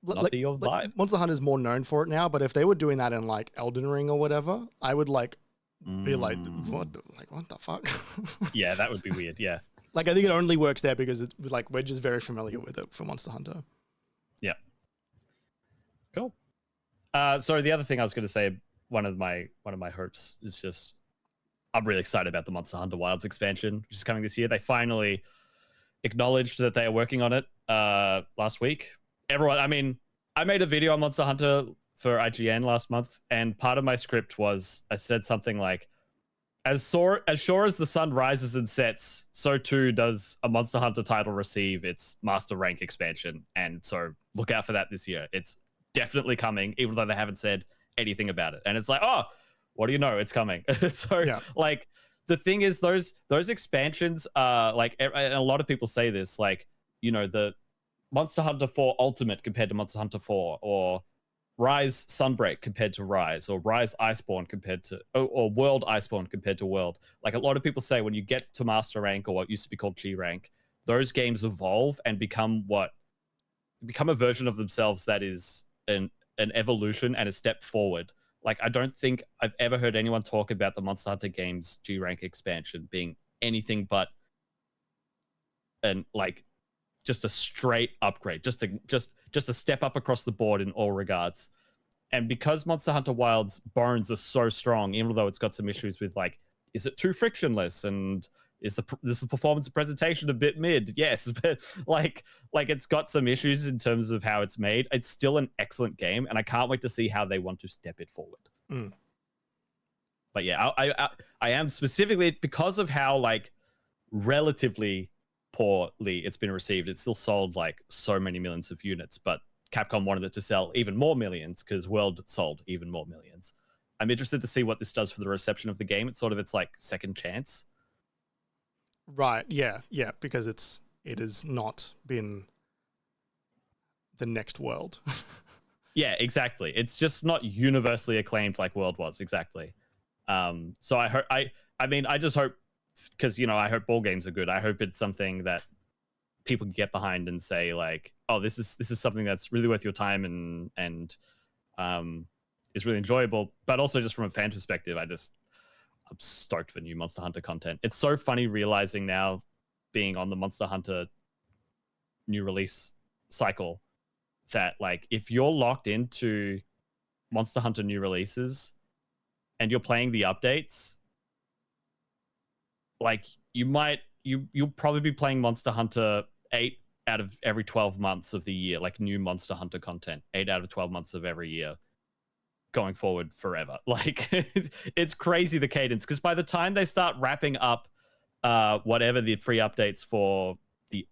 not be your vibe. Like Monster Hunter is more known for it now, but if they were doing that in like Elden Ring or whatever, I would like be like, what the fuck? Yeah, that would be weird. Yeah, like I think it only works there because it's like we're just very familiar with it for Monster Hunter. Yeah, cool. So the other thing I was going to say, one of my hopes is just, I'm really excited about the Monster Hunter Wilds expansion, which is coming this year. They finally acknowledged that they are working on it last week. Everyone, I mean, I made a video on Monster Hunter for IGN last month, and part of my script was I said something like, as sure as the sun rises and sets, so too does a Monster Hunter title receive its Master Rank expansion. And so look out for that this year. It's definitely coming, even though they haven't said anything about it. And it's like, oh, what do you know? It's coming. So yeah. Like the thing is, those expansions, like, and a lot of people say this, like, you know, the Monster Hunter 4 Ultimate compared to Monster Hunter 4, or Rise Sunbreak compared to Rise, or Rise Iceborne compared to, or World Iceborne compared to World. Like, a lot of people say when you get to Master Rank, or what used to be called G Rank, those games evolve and become a version of themselves that is an evolution and a step forward. Like, I don't think I've ever heard anyone talk about the Monster Hunter games G Rank expansion being anything but just a straight upgrade, just a step up across the board in all regards. And because Monster Hunter Wilds bones are so strong, even though it's got some issues with, like, is it too frictionless, and is the performance and presentation a bit mid? Yes, but like it's got some issues in terms of how it's made. It's still an excellent game, and I can't wait to see how they want to step it forward. But yeah, I am specifically, because of how, like, relatively poorly it's been received. It's still sold like so many millions of units, but Capcom wanted it to sell even more millions because World sold even more millions. I'm interested to see what this does for the reception of the game. It's sort of its like second chance. Right. Yeah. Because it has not been the next World. Yeah, exactly. It's just not universally acclaimed like World was. Exactly. So I just hope, because, you know, I hope ball games are good. I hope it's something that people can get behind and say, like, oh, this is something that's really worth your time and is really enjoyable. But also, just from a fan perspective, I'm stoked for new Monster Hunter content. It's so funny realizing now, being on the Monster Hunter new release cycle, that, like, if you're locked into Monster Hunter new releases and you're playing the updates, like, you'll probably be playing Monster Hunter 8 out of every 12 months of the year, like new Monster Hunter content, 8 out of 12 months of every year going forward forever. Like it's crazy the cadence, because by the time they start wrapping up whatever the free updates for the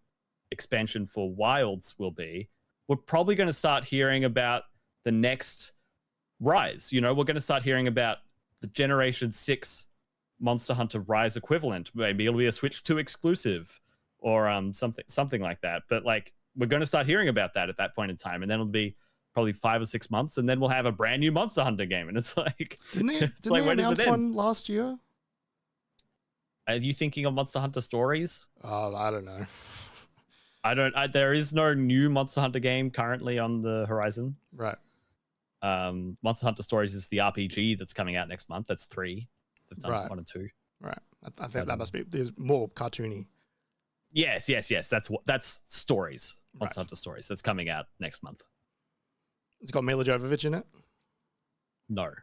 expansion for Wilds will be, we're probably going to start hearing about the next Rise. You know, we're going to start hearing about the Generation 6 Monster Hunter Rise equivalent. Maybe it'll be a Switch 2 exclusive or something like that. But like, we're going to start hearing about that at that point in time, and then it'll be probably 5 or 6 months, and then we'll have a brand new Monster Hunter game. And it's like, didn't they announce one last year? Are you thinking of Monster Hunter Stories? I don't know. There is no new Monster Hunter game currently on the horizon. Right. Monster Hunter Stories is the RPG that's coming out next month. That's 3. They've done 1 and 2. Right. I think that must be. There's more cartoony. Yes. That's Stories. Monster Hunter Stories. That's coming out next month. It's got Mila Jovovich in it? No. Not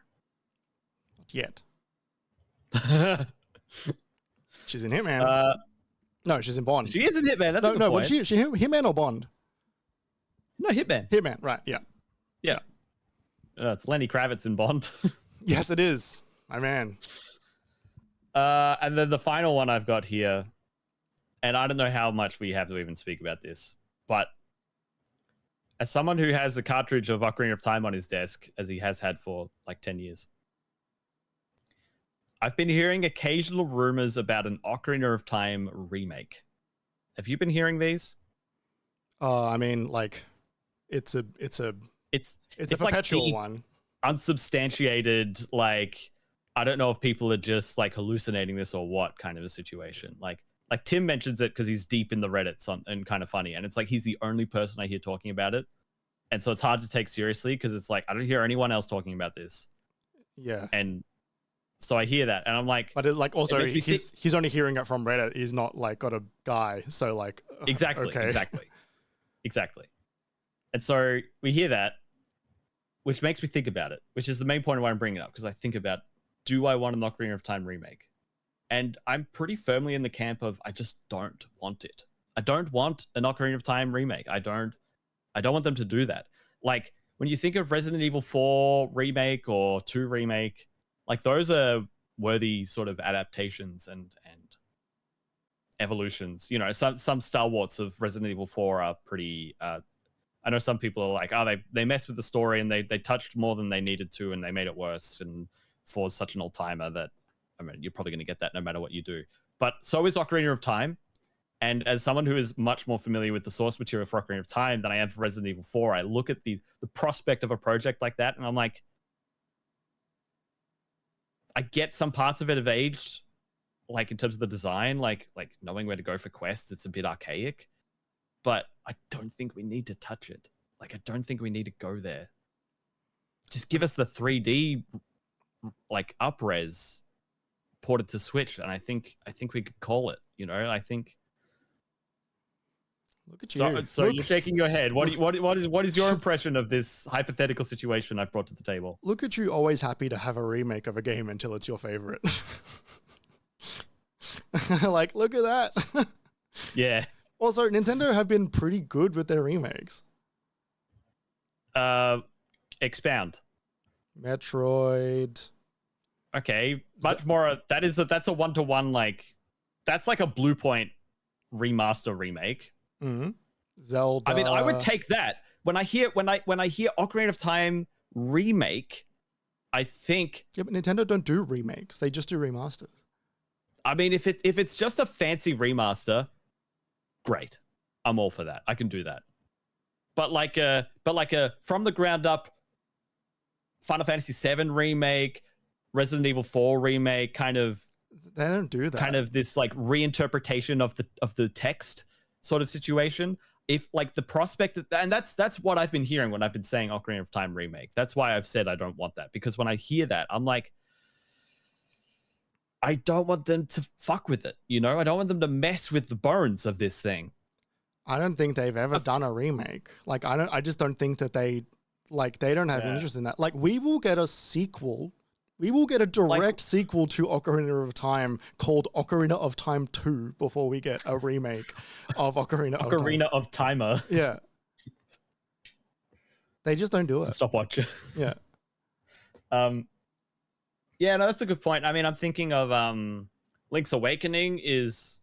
yet. She's in Hitman. No, she's in Bond. She is in Hitman. That's no. Point. Was she Hitman or Bond? No, Hitman. Hitman, right, yeah. It's Lenny Kravitz in Bond. Yes, it is. My man. And then the final one I've got here, and I don't know how much we have to even speak about this, but as someone who has a cartridge of Ocarina of Time on his desk, as he has had for like 10 years, I've been hearing occasional rumors about an Ocarina of Time remake. Have you been hearing these? I mean, like, it's a perpetual like one. Unsubstantiated, like, I don't know if people are just like hallucinating this or what kind of a situation. Like Tim mentions it because he's deep in the Reddits and kind of funny. And it's like, he's the only person I hear talking about it. And so it's hard to take seriously because it's like, I don't hear anyone else talking about this. Yeah. And so I hear that and I'm like, but it, like, also he's only hearing it from Reddit. He's not like got a guy. So like, exactly. And so we hear that, which makes me think about it, which is the main point of why I'm bringing it up. Because I think about, do I want an Ocarina of Time remake? And I'm pretty firmly in the camp of, I just don't want it. I don't want an Ocarina of Time remake. I don't want them to do that. Like, when you think of Resident Evil 4 remake or 2 remake, like, those are worthy sort of adaptations and evolutions. You know, some stalwarts of Resident Evil 4 are pretty... I know some people are like, they messed with the story and they touched more than they needed to and they made it worse. And 4 is such an old-timer that, I mean, you're probably going to get that no matter what you do. But so is Ocarina of Time. And as someone who is much more familiar with the source material for Ocarina of Time than I am for Resident Evil 4, I look at the prospect of a project like that and I'm like, I get some parts of it have aged, like in terms of the design, like knowing where to go for quests, it's a bit archaic. But I don't think we need to touch it. Like, I don't think we need to go there. Just give us the 3D, like, up-res ported to Switch, and I think we could call it. You know, I think. Look at you. So you're shaking your head. What is your impression of this hypothetical situation I've brought to the table? Look at you, always happy to have a remake of a game until it's your favorite. Like, look at that. Yeah. Also, Nintendo have been pretty good with their remakes. Expound. Metroid. Okay, much more. That's a 1-to-1, like, that's like a Blue Point remaster remake. Mm-hmm. Zelda. I mean, I would take that. When I hear Ocarina of Time remake, I think. Yeah, but Nintendo don't do remakes; they just do remasters. I mean, if it's just a fancy remaster, great, I'm all for that. I can do that. But like a from the ground up Final Fantasy VII remake, Resident Evil 4 remake, kind of. They don't do that. Kind of this like reinterpretation of the text sort of situation. If like the prospect of, and that's what I've been hearing when I've been saying Ocarina of Time remake. That's why I've said I don't want that, because when I hear that, I'm like, I don't want them to fuck with it. You know, I don't want them to mess with the bones of this thing. I don't think they've ever done a remake. Like, I just don't think that they don't have interest in that. Like, we will get a sequel We will get a direct sequel to Ocarina of Time called Ocarina of Time 2 before we get a remake of Ocarina of Time. Ocarina of Timer. Yeah. They just don't do it. Stopwatch. Yeah. Yeah, no, that's a good point. I mean, I'm thinking of Link's Awakening is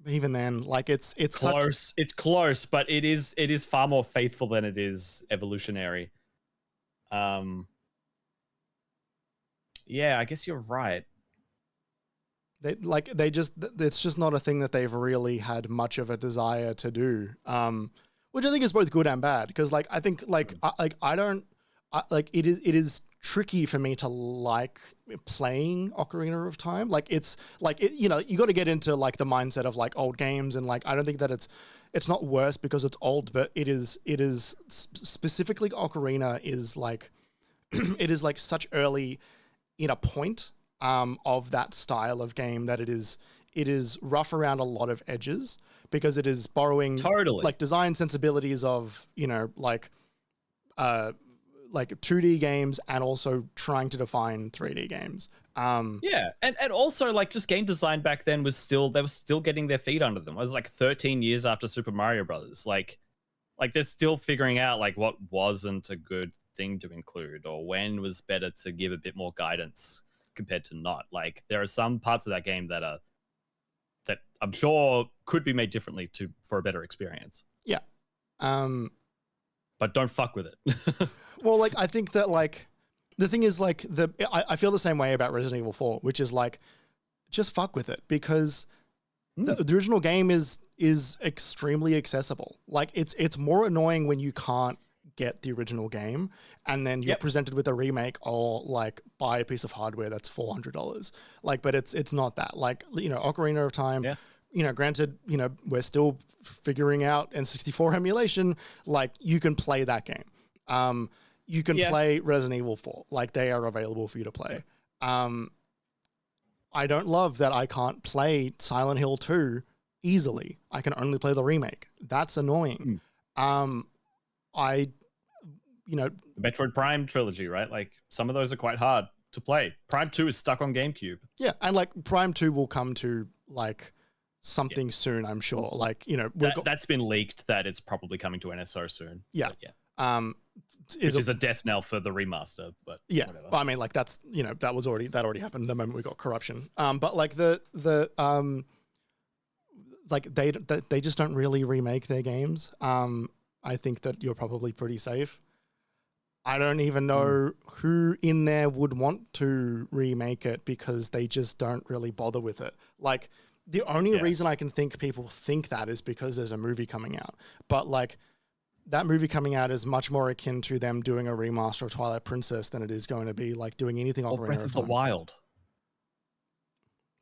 even then, like it's close. It's close, but it is far more faithful than it is evolutionary. Yeah, I guess you're right. It's just not a thing that they've really had much of a desire to do. Which I think is both good and bad, because like I think like it is tricky for me to like playing Ocarina of Time. Like it's like you got to get into like the mindset of like old games, and like I don't think that it's not worse because it's old, but it is specifically Ocarina is like it is like such early in a point of that style of game that it is rough around a lot of edges, because it is borrowing like design sensibilities of, like 2D games and also trying to define 3D games. Yeah, and also like just game design back then was they were still getting their feet under them. It was like 13 years after Super Mario Brothers. Like they're still figuring out like what wasn't a good thing to include, or when was better to give a bit more guidance compared to not. Like there are some parts of that game that I'm sure could be made differently for a better experience. Yeah. But don't fuck with it. Well, like I think that like the thing is like I feel the same way about Resident Evil 4, which is like just fuck with it, because the original game is extremely accessible. Like it's more annoying when you can't get the original game and then you're presented with a remake, or like buy a piece of hardware that's $400. Like, but it's not that. Like, Ocarina of Time, granted, we're still figuring out N64 emulation. Like you can play that game. You can play Resident Evil 4. Like they are available for you to play. I don't love that I can't play Silent Hill 2 easily. I can only play the remake. That's annoying. The Metroid Prime trilogy, right? Like some of those are quite hard to play. Prime 2 is stuck on GameCube. Yeah, and like Prime 2 will come to like something soon, I'm sure. Like, that's been leaked that it's probably coming to NSO soon. Yeah. Which is a death knell for the remaster, but whatever. Well, I mean, like that's that already happened the moment we got corruption. But like like they just don't really remake their games. I think that you're probably pretty safe. I don't even know who in there would want to remake it, because they just don't really bother with it. Like the only reason I can think people think that is because there's a movie coming out. But like that movie coming out is much more akin to them doing a remaster of Twilight Princess than it is going to be like doing anything Ocarina Breath of the Wild.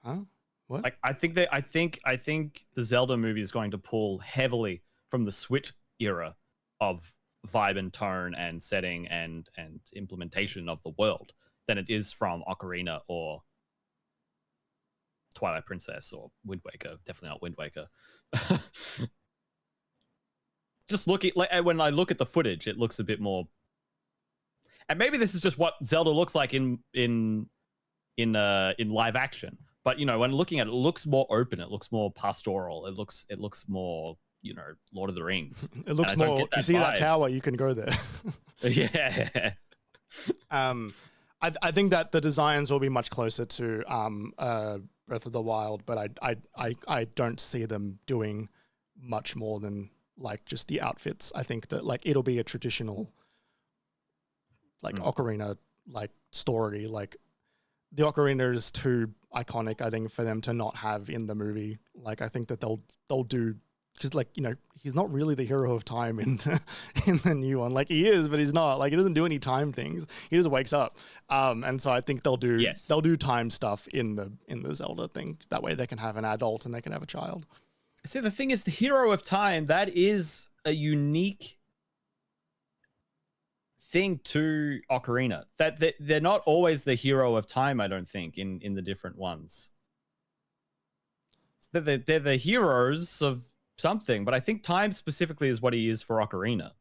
Huh? What? Like I think the Zelda movie is going to pull heavily from the Switch era of vibe and tone and setting and implementation of the world than it is from Ocarina or Twilight Princess or Wind Waker. Definitely not Wind Waker. Just looking like when I look at the footage, it looks a bit more. And maybe this is just what Zelda looks like in live action. But when looking at it, it looks more open. It looks more pastoral. It looks more Lord of the Rings. It looks more. You see that tower, you can go there. Yeah. I think that the designs will be much closer to Breath of the Wild, but I don't see them doing much more than like just the outfits. I think that like it'll be a traditional like Ocarina like story. Like the Ocarina is too iconic, I think, for them to not have in the movie. Like I think that they'll do. Because like he's not really the hero of time in the new one. Like he is, but he's not. Like he doesn't do any time things. He just wakes up. And so I think they'll do time stuff in the Zelda thing. That way they can have an adult and they can have a child. See, the thing is, the hero of time, that is a unique thing to Ocarina. That they're not always the hero of time. I don't think in the different ones. They're the heroes of something, but I think time specifically is what he is for Ocarina.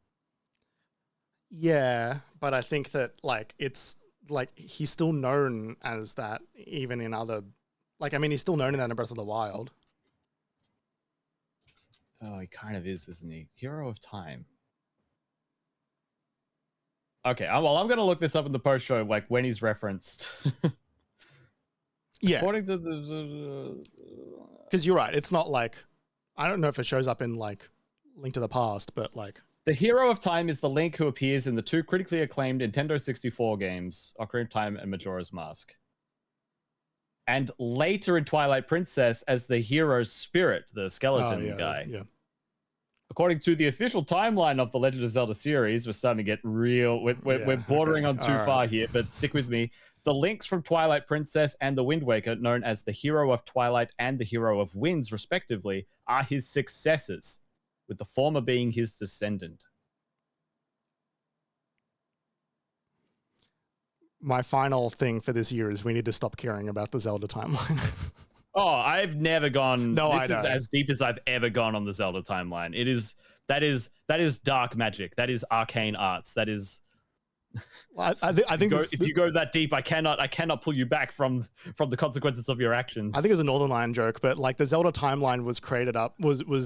Yeah, but I think that like it's like he's still known as that even in other, like, I mean, he's still known in that in Breath of the Wild. Oh, he kind of is, isn't he? Hero of Time. Okay, well, I'm going to look this up in the post show, like when he's referenced. Yeah. According to the... Because you're right. It's not like, I don't know if it shows up in like Link to the Past, but like... The Hero of Time is the Link who appears in the 2 critically acclaimed Nintendo 64 games, Ocarina of Time and Majora's Mask. And later in Twilight Princess as the hero's spirit, the skeleton guy. Yeah. According to the official timeline of the Legend of Zelda series, we're starting to get real. We're bordering on too far here, but stick with me. The Links from Twilight Princess and the Wind Waker, known as the Hero of Twilight and the Hero of Winds, respectively, are his successors, with the former being his descendant. My final thing for this year is we need to stop caring about the Zelda timeline. Oh, I've never gone. No, this is as deep as I've ever gone on the Zelda timeline. That is dark magic. That is arcane arts. That is. I think if you go that deep, I cannot pull you back from the consequences of your actions. I think it's a Northern Lion joke, but like the Zelda timeline was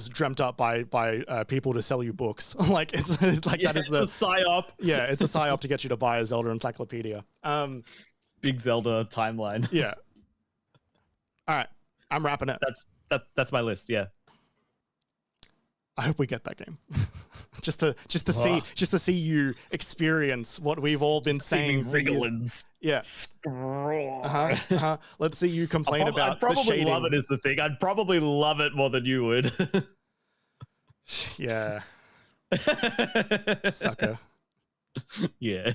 dreamt up by people to sell you books. Like it's like that is a psyop. Yeah, it's a psyop to get you to buy a Zelda encyclopedia. Big Zelda timeline. Yeah. All right, I'm wrapping it. That's my list. Yeah. I hope we get that game. just to see you experience what we've all been saying. Wrigglins. Yeah. Let's see you complain about the shading. I'd probably love it is the thing. I'd probably love it more than you would. Yeah. Sucker. Yeah.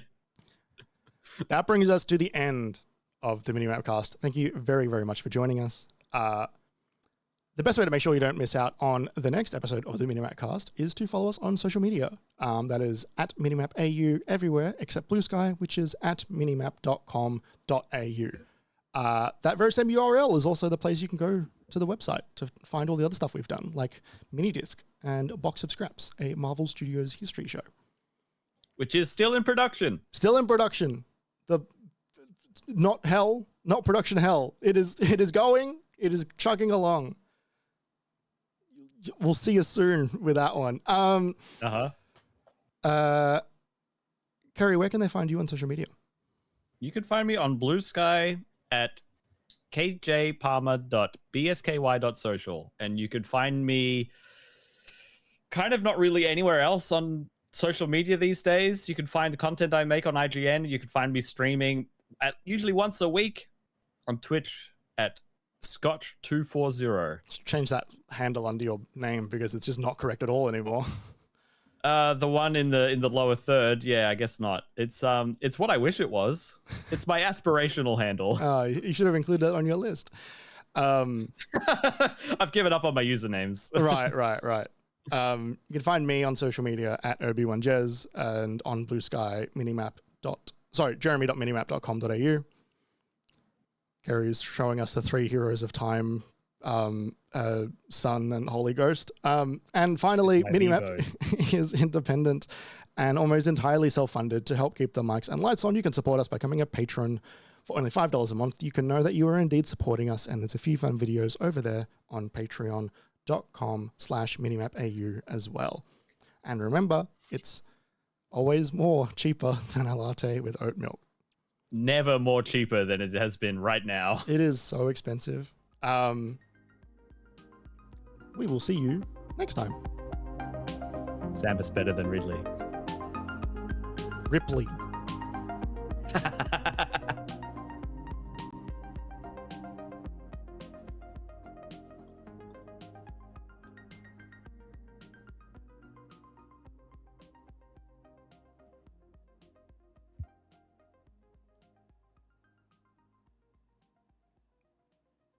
That brings us to the end of the MiniMapCast. Thank you very, very much for joining us. The best way to make sure you don't miss out on the next episode of the MiniMapCast is to follow us on social media. That is at MiniMapAU everywhere except Blue Sky, which is at minimap.com.au. That very same URL is also the place you can go to the website to find all the other stuff we've done, like Minidisc and A Box of Scraps, a Marvel Studios history show. Which is still in production. Still in production. Not production hell. It is going. It is chugging along. We'll see you soon with that one. Kerry, where can they find you on social media? You can find me on Blue Sky at kjpalmer.bsky.social, and you could find me kind of not really anywhere else on social media these days. You can find content I make on IGN. You can find me streaming at usually once a week on Twitch at Scotch240. Change that handle under your name because it's just not correct at all anymore. The one in the lower third, yeah, I guess not. It's what I wish it was. It's my aspirational handle. You should have included that on your list. I've given up on my usernames. Right. You can find me on social media at Obi1Jez and on Blue Sky jeremy.minimap.com.au. Kerry's showing us the 3 heroes of time, Sun and Holy Ghost. And finally, Minimap is independent and almost entirely self-funded. To help keep the mics and lights on, you can support us by becoming a patron for only $5 a month. You can know that you are indeed supporting us, and there's a few fun videos over there on patreon.com/minimapau as well. And remember, it's always more cheaper than a latte with oat milk. Never more cheaper than it has been right now. It is so expensive. We will see you next time. Samus better than Ridley. Ripley.